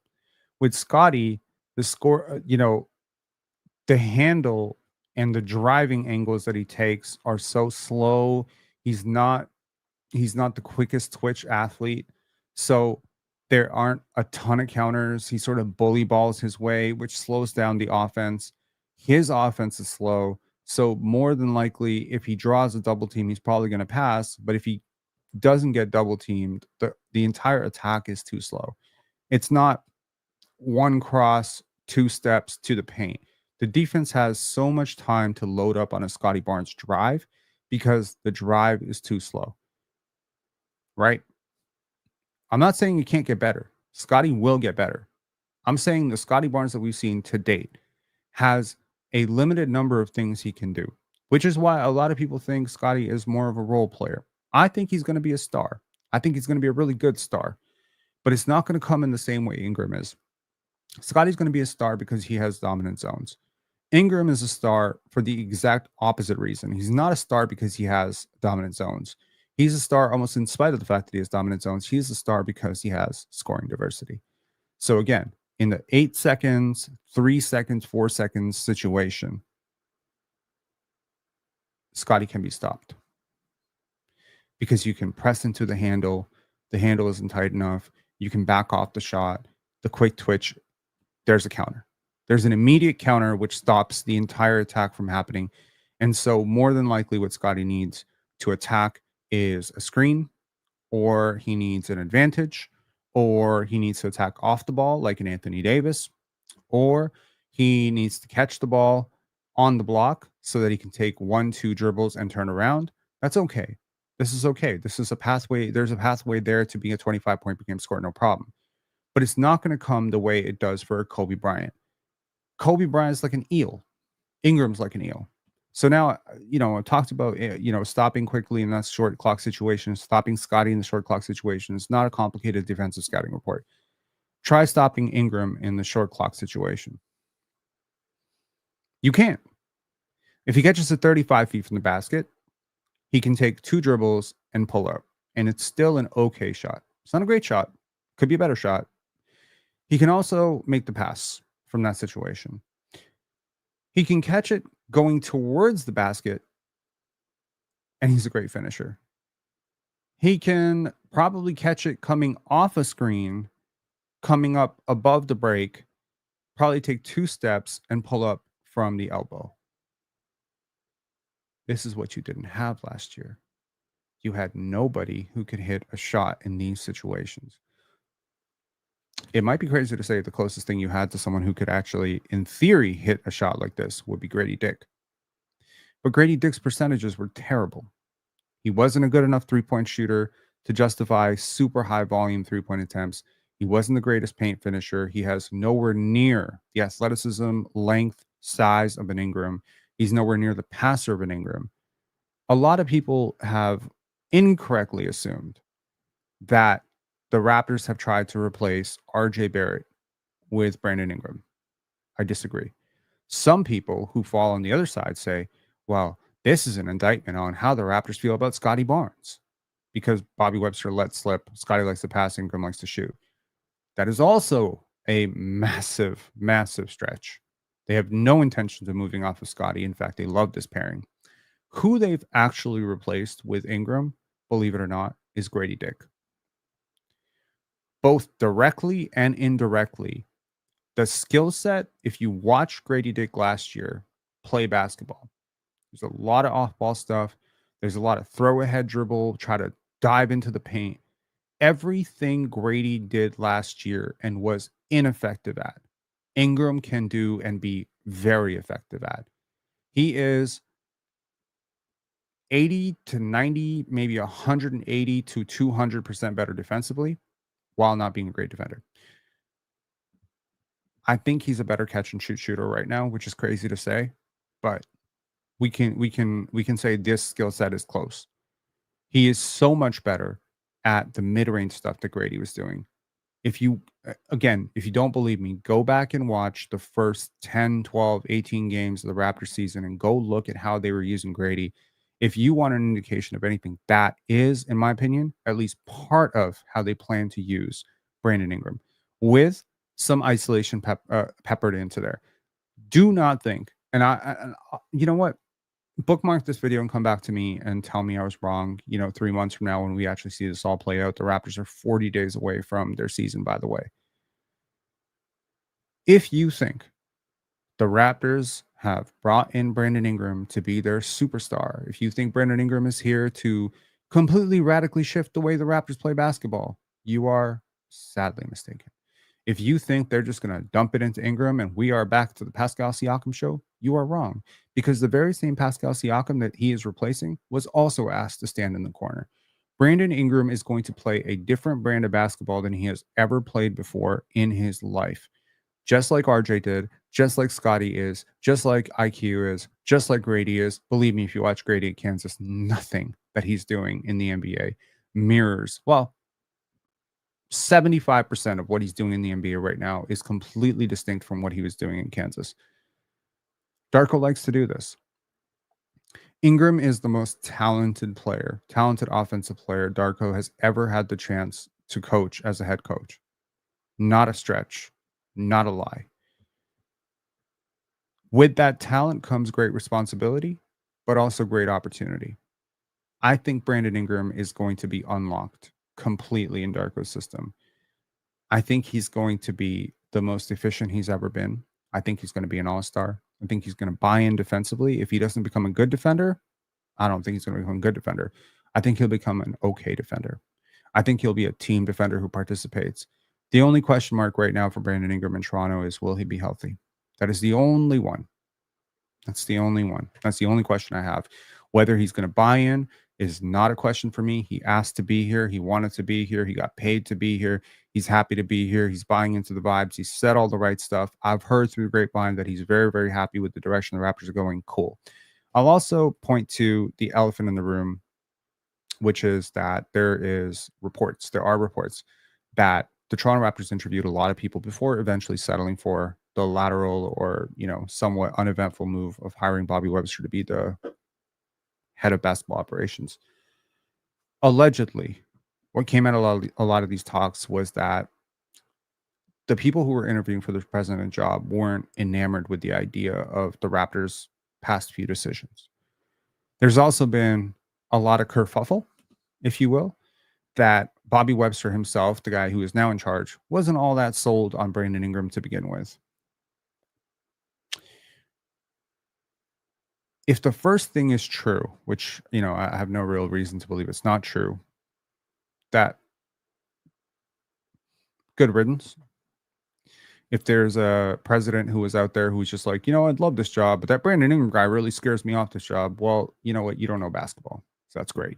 With Scotty, the score, the handle and the driving angles that he takes are so slow. He's not the quickest twitch athlete. So there aren't a ton of counters. He sort of bully balls his way, which slows down the offense. His offense is slow. So more than likely, if he draws a double team, he's probably going to pass. But if he doesn't get double teamed, the entire attack is too slow. It's not one cross, 2 steps to the paint. The defense has so much time to load up on a Scotty Barnes drive because the drive is too slow. Right? I'm not saying you can't get better. Scotty will get better. I'm saying the Scotty Barnes that we've seen to date has a limited number of things he can do, which is why a lot of people think Scotty is more of a role player. I think he's going to be a star. I think he's going to be a really good star, but it's not going to come in the same way Ingram is. Scotty's going to be a star because he has dominant zones. Ingram is a star for the exact opposite reason. He's not a star because he has dominant zones. He's a star almost in spite of the fact that he has dominant zones. He's a star because he has scoring diversity. So again, in the 8 seconds, 3 seconds, 4 seconds situation, Scotty can be stopped. because you can press into the handle. The handle isn't tight enough. You can back off the shot. The quick twitch, there's a counter. There's an immediate counter which stops the entire attack from happening. And so more than likely what Scotty needs to attack is a screen, or he needs an advantage, or he needs to attack off the ball like an Anthony Davis, or he needs to catch the ball on the block so that he can take 1-2 dribbles and turn around. That's okay. This is okay. This is a pathway. There's a pathway there to being a 25-point per game scorer, no problem. But it's not going to come the way it does for Kobe Bryant. Kobe Bryant's like an eel. Ingram's like an eel. So now, I talked about, stopping quickly in that short clock situation, stopping Scotty in the short clock situation. It's not a complicated defensive scouting report. Try stopping Ingram in the short clock situation. You can't. If he catches it 35 feet from the basket, he can take 2 dribbles and pull up. And it's still an okay shot. It's not a great shot. Could be a better shot. He can also make the pass from that situation. He can catch it going towards the basket, and he's a great finisher. He can probably catch it coming off a screen, coming up above the break, probably take 2 steps and pull up from the elbow. This is what you didn't have last year. You had nobody who could hit a shot in these situations. It might be crazy to say the closest thing you had to someone who could actually, in theory, hit a shot like this would be Grady Dick. But Grady Dick's percentages were terrible. He wasn't a good enough 3-point shooter to justify super high volume 3-point attempts. He wasn't the greatest paint finisher. He has nowhere near the athleticism, length, size of an Ingram. He's nowhere near the passer of an Ingram. A lot of people have incorrectly assumed that the Raptors have tried to replace RJ Barrett with Brandon Ingram. I disagree. Some people who fall on the other side say, well, this is an indictment on how the Raptors feel about Scotty Barnes because Bobby Webster lets slip. Scotty likes to pass. Ingram likes to shoot. That is also a massive, massive stretch. They have no intentions of moving off of Scotty. In fact, they love this pairing. Who they've actually replaced with Ingram, believe it or not, is Grady Dick. Both directly and indirectly, the skill set, if you watch Grady Dick last year play basketball, there's a lot of off-ball stuff. There's a lot of throw-ahead dribble, try to dive into the paint. Everything Grady did last year and was ineffective at, Ingram can do and be very effective at. He is 80 to 90, maybe 180 to 200% better defensively while not being a great defender. I think he's a better catch and shoot shooter right now, which is crazy to say, but we can say this skill set is close. He is so much better at the mid-range stuff that Grady was doing. If you don't believe me, go back and watch the first 10, 12, 18 games of the Raptors season and go look at how they were using Grady. If you want an indication of anything, that is, in my opinion, at least part of how they plan to use Brandon Ingram, with some isolation peppered into there. Do not think, and you know what? Bookmark this video and come back to me and tell me I was wrong, 3 months from now when we actually see this all play out. The Raptors are 40 days away from their season, by the way. If you think the Raptors have brought in Brandon Ingram to be their superstar, if you think Brandon Ingram is here to completely radically shift the way the Raptors play basketball, you are sadly mistaken. If you think they're just going to dump it into Ingram and we are back to the Pascal Siakam show, you are wrong, because the very same Pascal Siakam that he is replacing was also asked to stand in the corner. Brandon Ingram is going to play a different brand of basketball than he has ever played before in his life. Just like RJ did, just like Scotty is, just like IQ is, just like Grady is. Believe me, if you watch Grady at Kansas, nothing that he's doing in the NBA mirrors, 75% of what he's doing in the NBA right now is completely distinct from what he was doing in Kansas. Darko likes to do this. Ingram is the most talented offensive player Darko has ever had the chance to coach as a head coach. Not a stretch, not a lie. With that talent comes great responsibility, but also great opportunity. I think Brandon Ingram is going to be unlocked completely in Darko's system. I think he's going to be the most efficient he's ever been. I think he's going to be an all-star. I think he's going to buy in defensively. If he doesn't become a good defender, I don't think he's going to become a good defender. I think he'll become an okay defender. I think he'll be a team defender who participates. The only question mark right now for Brandon Ingram in Toronto is, will he be healthy? That is the only one. That's the only one. That's the only question I have. Whether he's going to buy in is not a question for me. He asked to be here. He wanted to be here. He got paid to be here. He's happy to be here. He's buying into the vibes. He said all the right stuff. I've heard through the grapevine that he's very, very happy with the direction the Raptors are going. Cool. I'll also point to the elephant in the room, which is that there are reports that the Toronto Raptors interviewed a lot of people before eventually settling for the lateral or, somewhat uneventful move of hiring Bobby Webster to be the head of basketball operations. Allegedly, what came out of a lot of these talks was that the people who were interviewing for the president job weren't enamored with the idea of the Raptors' past few decisions. There's also been a lot of kerfuffle, if you will, that Bobby Webster himself, the guy who is now in charge, wasn't all that sold on Brandon Ingram to begin with. If the first thing is true, which, I have no real reason to believe it's not true, that good riddance. If there's a president who is out there who's just like, I'd love this job, but that Brandon Ingram guy really scares me off this job. Well, you know what? You don't know basketball. So that's great.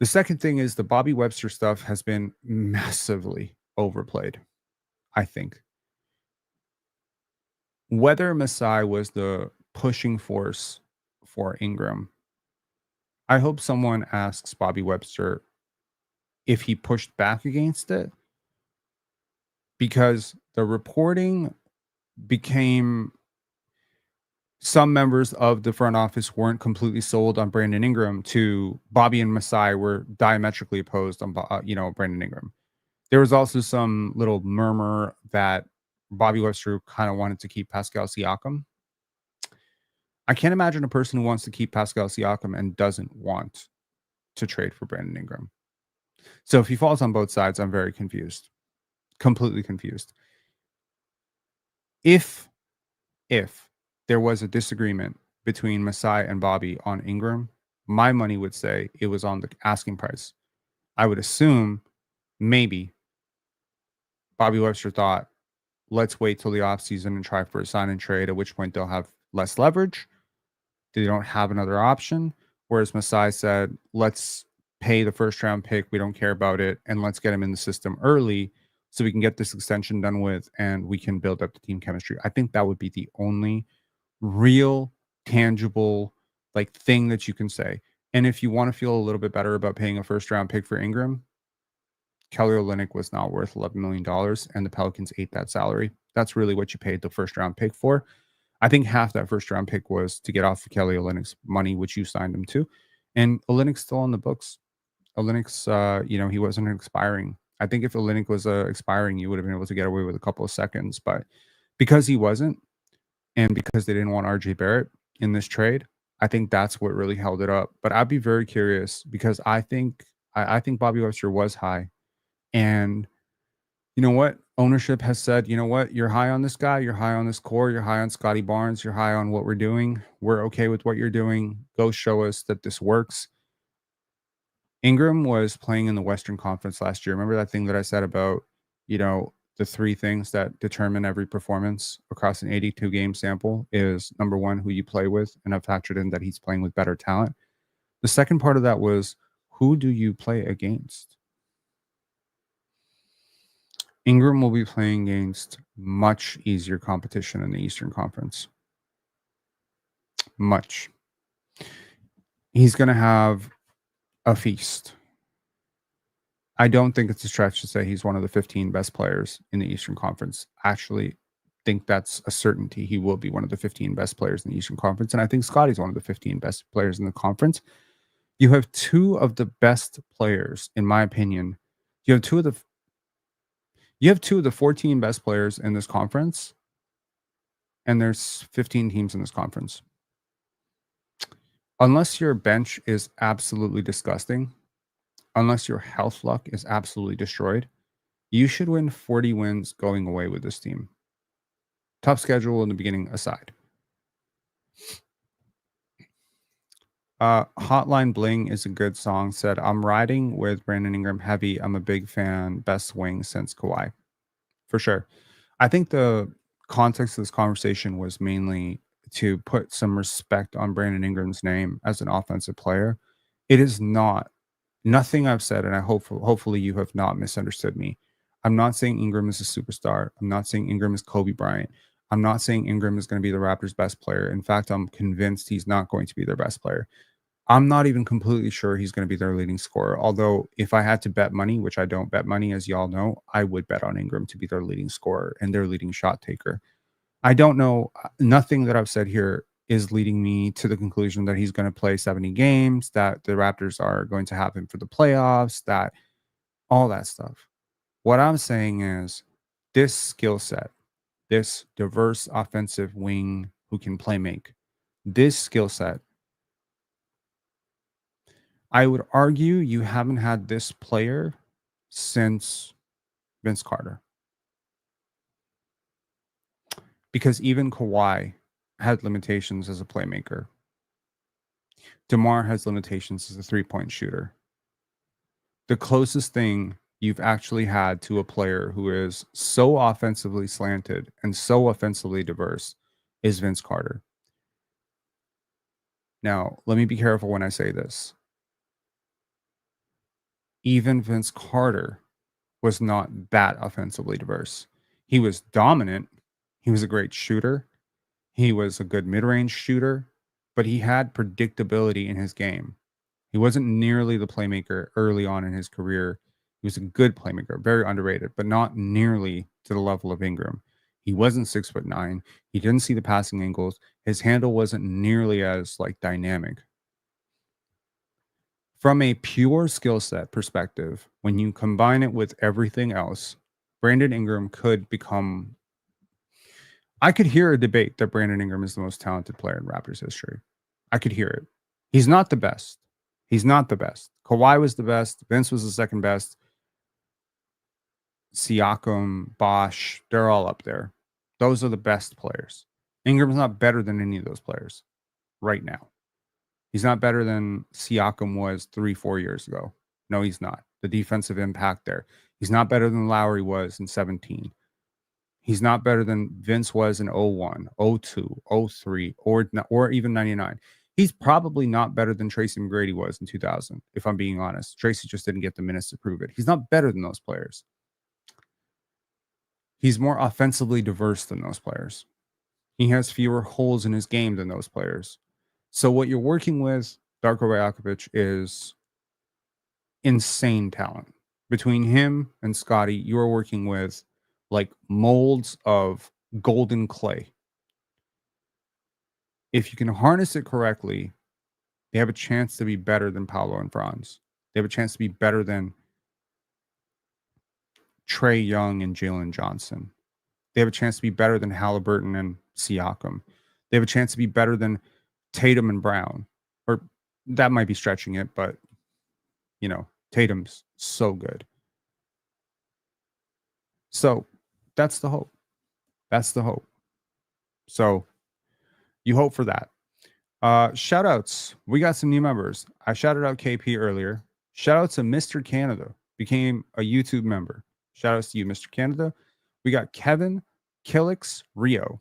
The second thing is the Bobby Webster stuff has been massively overplayed, I think. Whether Masai was the pushing force for Ingram, I hope someone asks Bobby Webster if he pushed back against it, because the reporting became some members of the front office weren't completely sold on Brandon Ingram to Bobby and Masai were diametrically opposed on, Brandon Ingram. There was also some little murmur that Bobby Webster kind of wanted to keep Pascal Siakam. I can't imagine a person who wants to keep Pascal Siakam and doesn't want to trade for Brandon Ingram. So if he falls on both sides, I'm very confused. Completely confused. If there was a disagreement between Masai and Bobby on Ingram, my money would say it was on the asking price. I would assume maybe Bobby Webster thought, let's wait till the offseason and try for a sign and trade, at which point they'll have less leverage. They don't have another option. Whereas Masai said, let's pay the first round pick. We don't care about it. And let's get him in the system early so we can get this extension done with and we can build up the team chemistry. I think that would be the only real, tangible thing that you can say. And if you want to feel a little bit better about paying a first round pick for Ingram, Kelly Olynk was not worth $11 million and the Pelicans ate that salary. That's really what you paid the first round pick for. I think half that first round pick was to get off of Kelly Olynyk's money, which you signed him to. And Olynyk's still on the books. Olynyk's, he wasn't expiring. I think if Olynyk was expiring, you would have been able to get away with a couple of seconds. But because he wasn't, and because they didn't want RJ Barrett in this trade, I think that's what really held it up. But I'd be very curious because I think Bobby Webster was high. And you know what? Ownership has said, you know what? You're high on this guy. You're high on this core. You're high on Scotty Barnes. You're high on what we're doing. We're okay with what you're doing. Go show us that this works. Ingram was playing in the Western Conference last year. Remember that thing that I said about, the three things that determine every performance across an 82 game sample is number one, who you play with. And I've factored in that he's playing with better talent. The second part of that was, who do you play against? Ingram will be playing against much easier competition in the Eastern Conference. Much. He's going to have a feast. I don't think it's a stretch to say he's one of the 15 best players in the Eastern Conference. Actually, think that's a certainty. He will be one of the 15 best players in the Eastern Conference. And I think Scotty's one of the 15 best players in the conference. You have two of the best players, in my opinion. You have two of the 14 best players in this conference, and there's 15 teams in this conference. unless your bench is absolutely disgusting, unless your health luck is absolutely destroyed, you should win 40 wins going away with this team. Tough schedule in the beginning aside. Hotline Bling is a good song. Said, I'm riding with Brandon Ingram heavy. I'm a big fan. Best swing since Kawhi. For sure. I think the context of this conversation was mainly to put some respect on Brandon Ingram's name as an offensive player. It is not nothing I've said, and I hopefully you have not misunderstood me. I'm not saying Ingram is a superstar. I'm not saying Ingram is Kobe Bryant. I'm not saying Ingram is going to be the Raptors' best player. In fact, I'm convinced he's not going to be their best player. I'm not even completely sure he's going to be their leading scorer. Although, if I had to bet money, which I don't bet money, as y'all know, I would bet on Ingram to be their leading scorer and their leading shot taker. I don't know. Nothing that I've said here is leading me to the conclusion that he's going to play 70 games, that the Raptors are going to have him for the playoffs, that all that stuff. What I'm saying is this skill set, this diverse offensive wing who can play make, this skill set, I would argue you haven't had this player since Vince Carter. Because even Kawhi had limitations as a playmaker. DeMar has limitations as a three-point shooter. The closest thing you've actually had to a player who is so offensively slanted and so offensively diverse is Vince Carter. Now, let me be careful when I say this. Even Vince Carter was not that offensively diverse. He was dominant. He was a great shooter. He was a good mid-range shooter, but he had predictability in his game. He wasn't nearly the playmaker early on in his career. He was a good playmaker, very underrated, but not nearly to the level of Ingram. He wasn't 6'9". He didn't see the passing angles. His handle wasn't nearly as dynamic. From a pure skill set perspective, when you combine it with everything else, Brandon Ingram could become. I could hear a debate that Brandon Ingram is the most talented player in Raptors history. I could hear it. He's not the best. He's not the best. Kawhi was the best. Vince was the second best. Siakam, Bosh, they're all up there. Those are the best players. Ingram's not better than any of those players right now. He's not better than Siakam was 3-4 years ago. No, he's not. The defensive impact there. He's not better than Lowry was in 17. He's not better than Vince was in 01, 02, 03, or even 99. He's probably not better than Tracy McGrady was in 2000, if I'm being honest. Tracy just didn't get the minutes to prove it. He's not better than those players. He's more offensively diverse than those players. He has fewer holes in his game than those players. So what you're working with, Darko Rajakovic, is insane talent. Between him and Scotty, you are working with molds of golden clay. If you can harness it correctly, they have a chance to be better than Paolo and Franz. They have a chance to be better than Trae Young and Jalen Johnson. They have a chance to be better than Halliburton and Siakam. They have a chance to be better than Tatum and Brown. Or that might be stretching it, but Tatum's so good. So that's the hope. That's the hope. So you hope for that. Shout outs. We got some new members. I shouted out KP earlier. Shout out to Mr. Canada. Became a YouTube member. Shout outs to you, Mr. Canada. We got Kevin Killix Rio.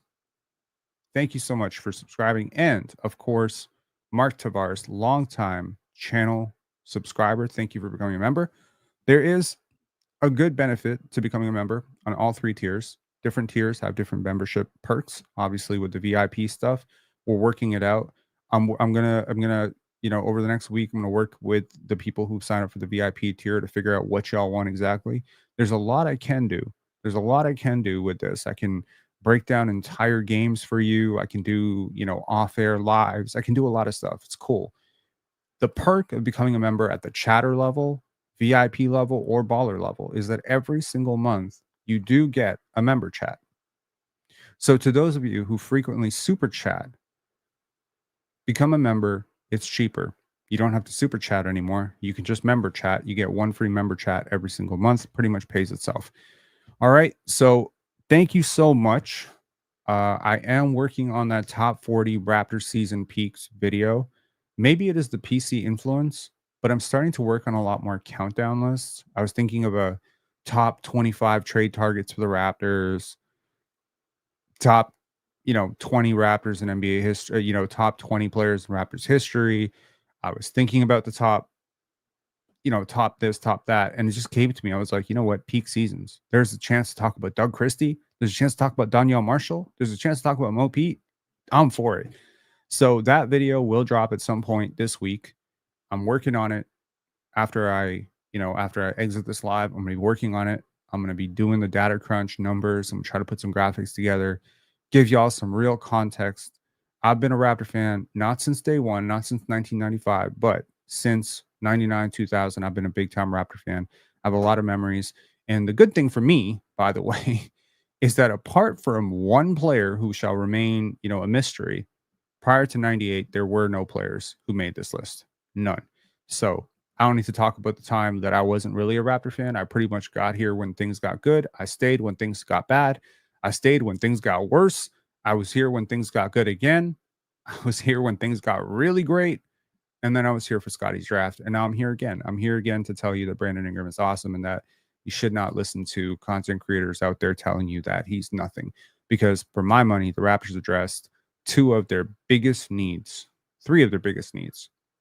Thank you so much for subscribing. And of course, Mark Tavares, longtime channel subscriber. Thank you for becoming a member. There is a good benefit to becoming a member on all three tiers. Different tiers have different membership perks. Obviously, with the VIP stuff, we're working it out. I'm gonna over the next week, I'm gonna work with the people who sign up for the VIP tier to figure out what y'all want exactly. There's a lot I can do. There's a lot I can do with this. I can break down entire games for you. I can do off-air lives. I can do a lot of stuff. It's cool. The perk of becoming a member at the chatter level, VIP level, or baller level is that every single month you do get a member chat. So to those of you who frequently super chat, become a member It's cheaper. You don't have to super chat anymore. You can just member chat. You get one free member chat every single month. Pretty much pays itself. All right. So thank you so much. I am working on that top 40 Raptors season peaks video. Maybe it is the PC influence, but I'm starting to work on a lot more countdown lists. I was thinking of a top 25 trade targets for the Raptors, top 20 Raptors in NBA history, top 20 players in Raptors history. I was thinking about the top, top this, top that, and it just came to me. I was like, you know what, peak seasons. There's a chance to talk about Doug Christie. There's a chance to talk about Danielle Marshall. There's a chance to talk about Mo Pete. I'm for it. So that video will drop at some point this week. I'm working on it. After I exit this live, I'm gonna be working on it. I'm gonna be doing the data crunch numbers. I'm gonna try to put some graphics together, give y'all some real context. I've been a Raptor fan not since day one, not since 1995, but since 99, 2000. I've been a big time Raptor fan. I have a lot of memories. And the good thing for me, by the way, is that apart from one player who shall remain, a mystery, prior to 98, there were no players who made this list. None. So I don't need to talk about the time that I wasn't really a Raptor fan. I pretty much got here when things got good. I stayed when things got bad. I stayed when things got worse. I was here when things got good again. I was here when things got really great. And then I was here for Scotty's draft. And now I'm here again. I'm here again to tell you that Brandon Ingram is awesome and that you should not listen to content creators out there telling you that he's nothing. Because for my money, the Raptors addressed three of their biggest needs.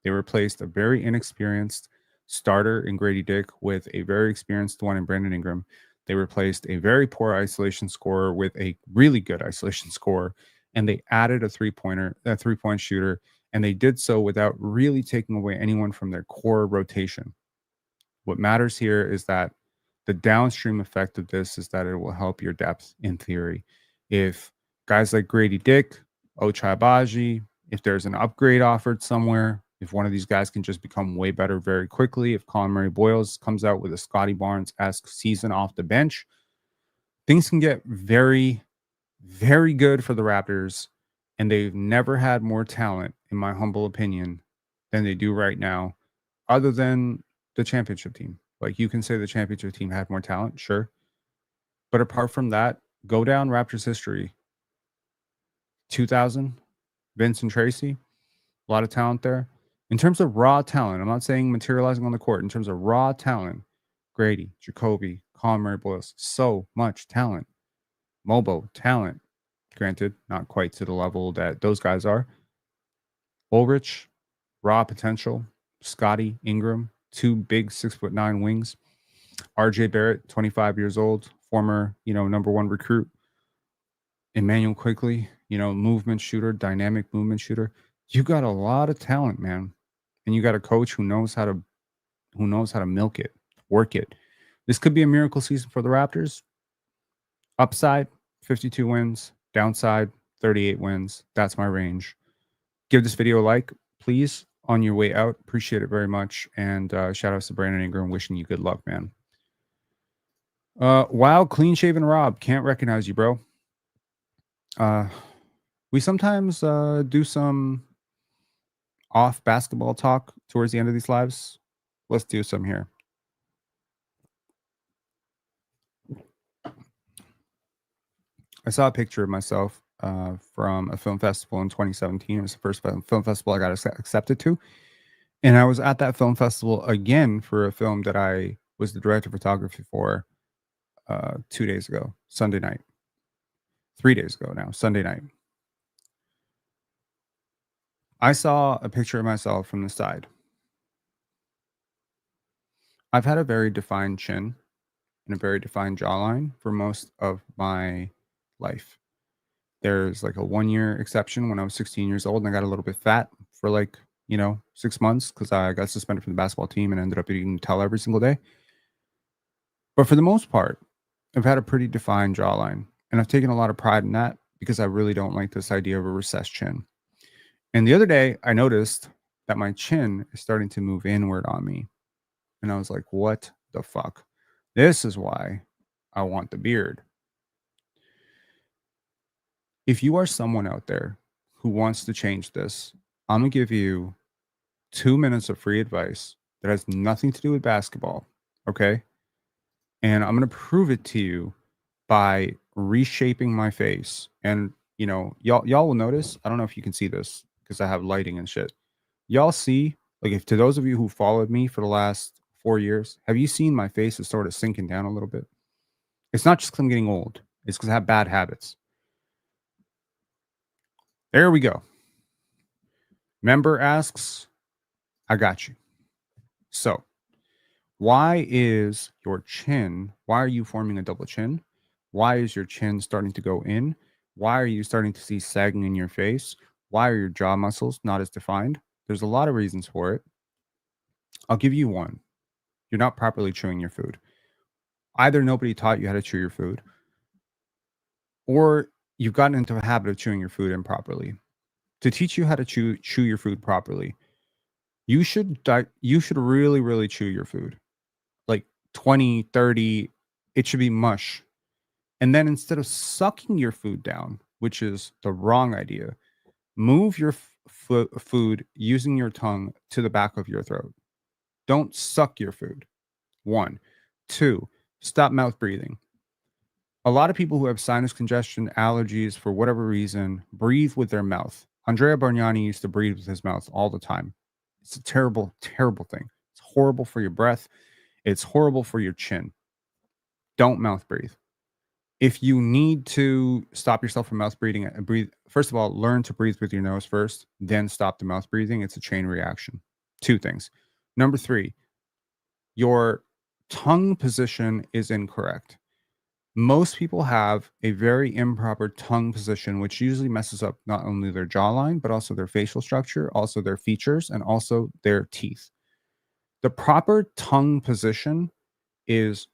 They replaced a very inexperienced starter in Grady Dick with a very experienced one in Brandon Ingram. They replaced a very poor isolation scorer with a really good isolation scorer. And they added a three-point shooter. And they did so without really taking away anyone from their core rotation. What matters here is that the downstream effect of this is that it will help your depth in theory. If guys like Grady Dick, Ochai Agbaji, if there's an upgrade offered somewhere, if one of these guys can just become way better very quickly, if Colin Murray Boyles comes out with a Scotty Barnes-esque season off the bench, things can get very, very good for the Raptors. And they've never had more talent, in my humble opinion, than they do right now, other than the championship team. Like, you can say the championship team had more talent, sure. But apart from that, go down Raptors history. 2000, Vincent Tracy, a lot of talent there. In terms of raw talent, I'm not saying materializing on the court. In terms of raw talent, Grady, Jacoby, Colin Murray Boyles, so much talent. Mobo, talent. Granted, not quite to the level that those guys are. Ulrich, raw potential. Scotty, Ingram, two big 6'9" wings. RJ Barrett, 25 years old, former, number one recruit. Emmanuel Quickly, movement shooter, dynamic movement shooter. You got a lot of talent, man. And you got a coach who knows how to milk it, work it. This could be a miracle season for the Raptors. Upside, 52 wins. Downside, 38 wins. That's my range. Give this video a like, please, on your way out. Appreciate it very much. And shout outs to Brandon Ingram. Wishing you good luck, man. Wow, clean shaven Rob. Can't recognize you, bro. We sometimes do some off basketball talk towards the end of these lives. Let's do some here. I saw a picture of myself from a film festival in 2017. It was the first film festival I got accepted to. And I was at that film festival again for a film that I was the director of photography for 2 days ago, Sunday night. 3 days ago now, Sunday night. I saw a picture of myself from the side. I've had a very defined chin and a very defined jawline for most of my life. There's like a 1 year exception when I was 16 years old and I got a little bit fat for 6 months because I got suspended from the basketball team and ended up eating Nutella every single day. But for the most part, I've had a pretty defined jawline, and I've taken a lot of pride in that because I really don't like this idea of a recessed chin. And the other day, I noticed that my chin is starting to move inward on me. And I was like, what the fuck? This is why I want the beard. If you are someone out there who wants to change this, I'm going to give you 2 minutes of free advice that has nothing to do with basketball, okay? And I'm going to prove it to you by reshaping my face. And y'all will notice, I don't know if you can see this because I have lighting and shit. Y'all see, like, if to those of you who followed me for the last 4 years, have you seen my face is sort of sinking down a little bit? It's not just because I'm getting old. It's because I have bad habits. There we go. Member asks, I got you. So, why is your chin, why are you forming a double chin? Why is your chin starting to go in? Why are you starting to see sagging in your face? Why are your jaw muscles not as defined? There's a lot of reasons for it. I'll give you one. You're not properly chewing your food. Either nobody taught you how to chew your food, or you've gotten into a habit of chewing your food improperly. To teach you how to chew your food properly, you should really, really chew your food. Like 20, 30, it should be mush. And then instead of sucking your food down, which is the wrong idea, move your food using your tongue to the back of your throat. Don't suck your food. 1. 2, stop mouth breathing. A lot of people who have sinus congestion, allergies, for whatever reason, breathe with their mouth. Andrea Bargnani used to breathe with his mouth all the time. It's a terrible, terrible thing. It's horrible for your breath. It's horrible for your chin. Don't mouth breathe. If you need to stop yourself from mouth breathing, first of all, learn to breathe with your nose first, then stop the mouth breathing. It's a chain reaction. 2 things. Number 3, your tongue position is incorrect. Most people have a very improper tongue position, which usually messes up not only their jawline, but also their facial structure, also their features, and also their teeth. The proper tongue position is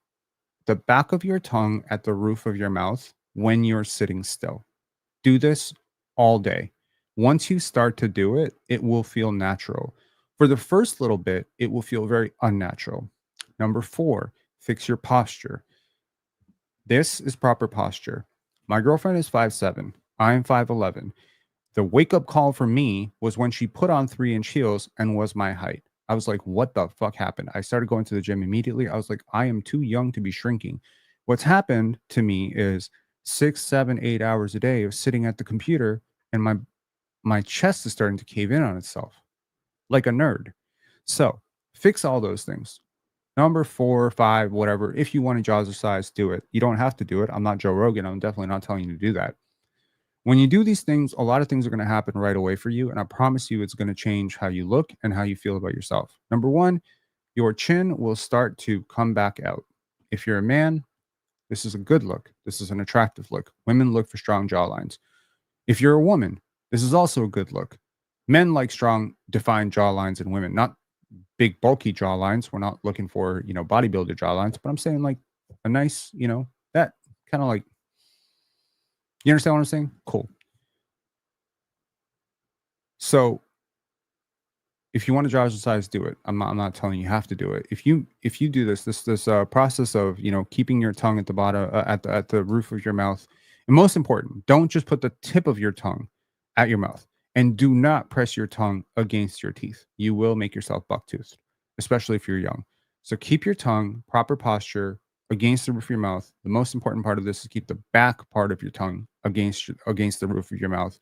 the back of your tongue at the roof of your mouth when you're sitting still. Do this all day. Once you start to do it, it will feel natural. For the first little bit, it will feel very unnatural. Number 4, fix your posture. This is proper posture. My girlfriend is 5'7". I'm 5'11". The wake-up call for me was when she put on 3-inch heels and was my height. I was like, what the fuck happened? I started going to the gym immediately. I was like, I am too young to be shrinking. What's happened to me is 6, 7, 8 hours a day of sitting at the computer, and my chest is starting to cave in on itself like a nerd. So fix all those things. Number 4, 5, whatever. If you want to jazzercise, do it. You don't have to do it. I'm not Joe Rogan. I'm definitely not telling you to do that. When you do these things, a lot of things are going to happen right away for you. And I promise you, it's going to change how you look and how you feel about yourself. Number 1, your chin will start to come back out. If you're a man, this is a good look. This is an attractive look. Women look for strong jawlines. If you're a woman, this is also a good look. Men like strong, defined jawlines in women, not big, bulky jawlines. We're not looking for, bodybuilder jawlines, but I'm saying like a nice, that kind of like, you understand what I'm saying? Cool. So if you want to jazzercise, do it. I'm not telling you have to do it. If you do this process of, keeping your tongue at the bottom, at the roof of your mouth, and most important, don't just put the tip of your tongue at your mouth, and do not press your tongue against your teeth. You will make yourself buck-toothed, especially if you're young. So keep your tongue, proper posture, against the roof of your mouth. The most important part of this is keep the back part of your tongue against the roof of your mouth.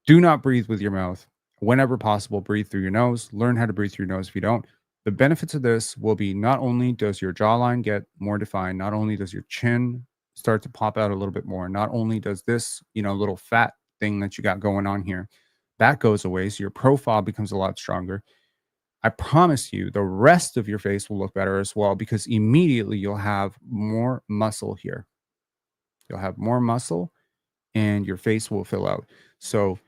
Do not breathe with your mouth. Whenever possible, breathe through your nose. Learn how to breathe through your nose if you don't. The benefits of this will be, not only does your jawline get more defined, not only does your chin start to pop out a little bit more, not only does this, little fat thing that you got going on here, that goes away. So your profile becomes a lot stronger. I promise you the rest of your face will look better as well, because immediately you'll have more muscle here. You'll have more muscle and your face will fill out. So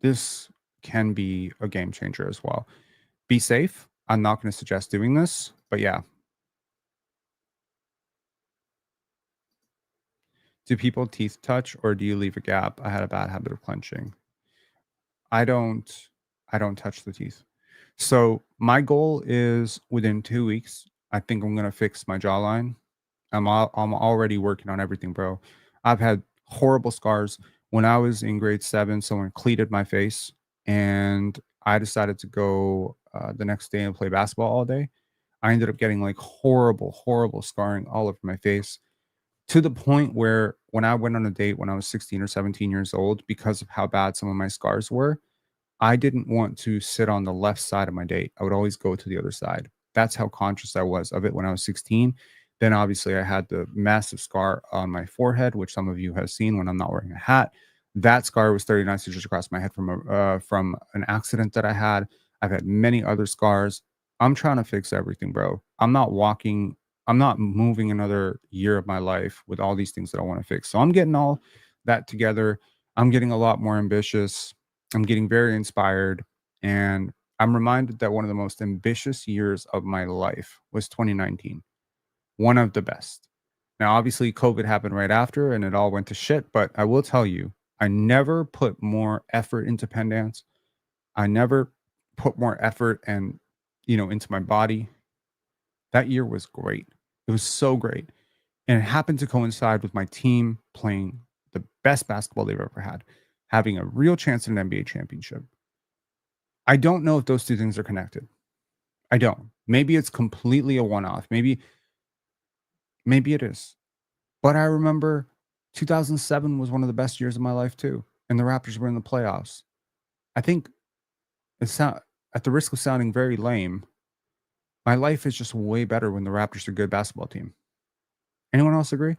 this can be a game changer as well. Be safe. I'm not going to suggest doing this, but yeah. Do people teeth touch, or do you leave a gap? I had a bad habit of clenching. I don't touch the teeth. So my goal is within 2 weeks, I think I'm going to fix my jawline. I'm already working on everything, bro. I've had horrible scars. When I was in grade 7, someone cleated my face, and I decided to go the next day and play basketball all day. I ended up getting like horrible, horrible scarring all over my face, to the point where when I went on a date when I was 16 or 17 years old, because of how bad some of my scars were, I didn't want to sit on the left side of my date. I would always go to the other side. That's how conscious I was of it when I was 16. Then obviously I had the massive scar on my forehead, which some of you have seen when I'm not wearing a hat. That scar was 39 stitches across my head from an accident that I had. I've had many other scars. I'm trying to fix everything, bro. I'm not moving another year of my life with all these things that I want to fix. So I'm getting all that together. I'm getting a lot more ambitious. I'm getting very inspired, and I'm reminded that one of the most ambitious years of my life was 2019. One of the best. Now, obviously, COVID happened right after and it all went to shit, but I will tell you, I never put more effort into pen dance. I never put more effort and, into my body. That year was great. It was so great. And it happened to coincide with my team playing the best basketball they've ever had, having a real chance at an NBA championship. I don't know if those two things are connected. I don't. Maybe it's completely a one-off. Maybe it is. But I remember 2007 was one of the best years of my life too. And the Raptors were in the playoffs. I think at the risk of sounding very lame, my life is just way better when the Raptors are a good basketball team. Anyone else agree?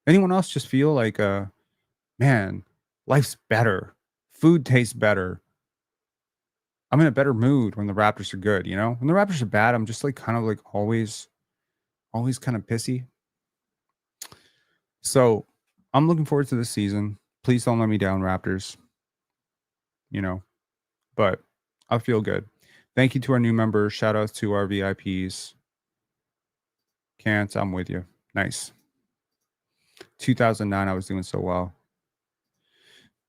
Anyone else just feel like, man, life's better. Food tastes better. I'm in a better mood when the Raptors are good, When the Raptors are bad, I'm just like kind of like always kind of pissy. So I'm looking forward to this season. Please don't let me down, Raptors. But I feel good. Thank you to our new members. Shout outs to our VIPs. Can't, I'm with you. Nice. 2009, I was doing so well.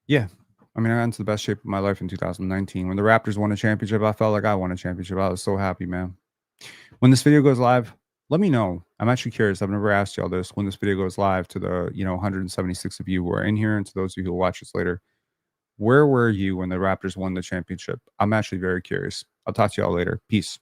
Yeah. I got into the best shape of my life in 2019. When the Raptors won a championship, I felt like I won a championship. I was so happy, man. When this video goes live, let me know. I'm actually curious. I've never asked y'all this. When this video goes live to the 176 of you who are in here, and to those of you who will watch this later, where were you when the Raptors won the championship? I'm actually very curious. I'll talk to y'all later. Peace.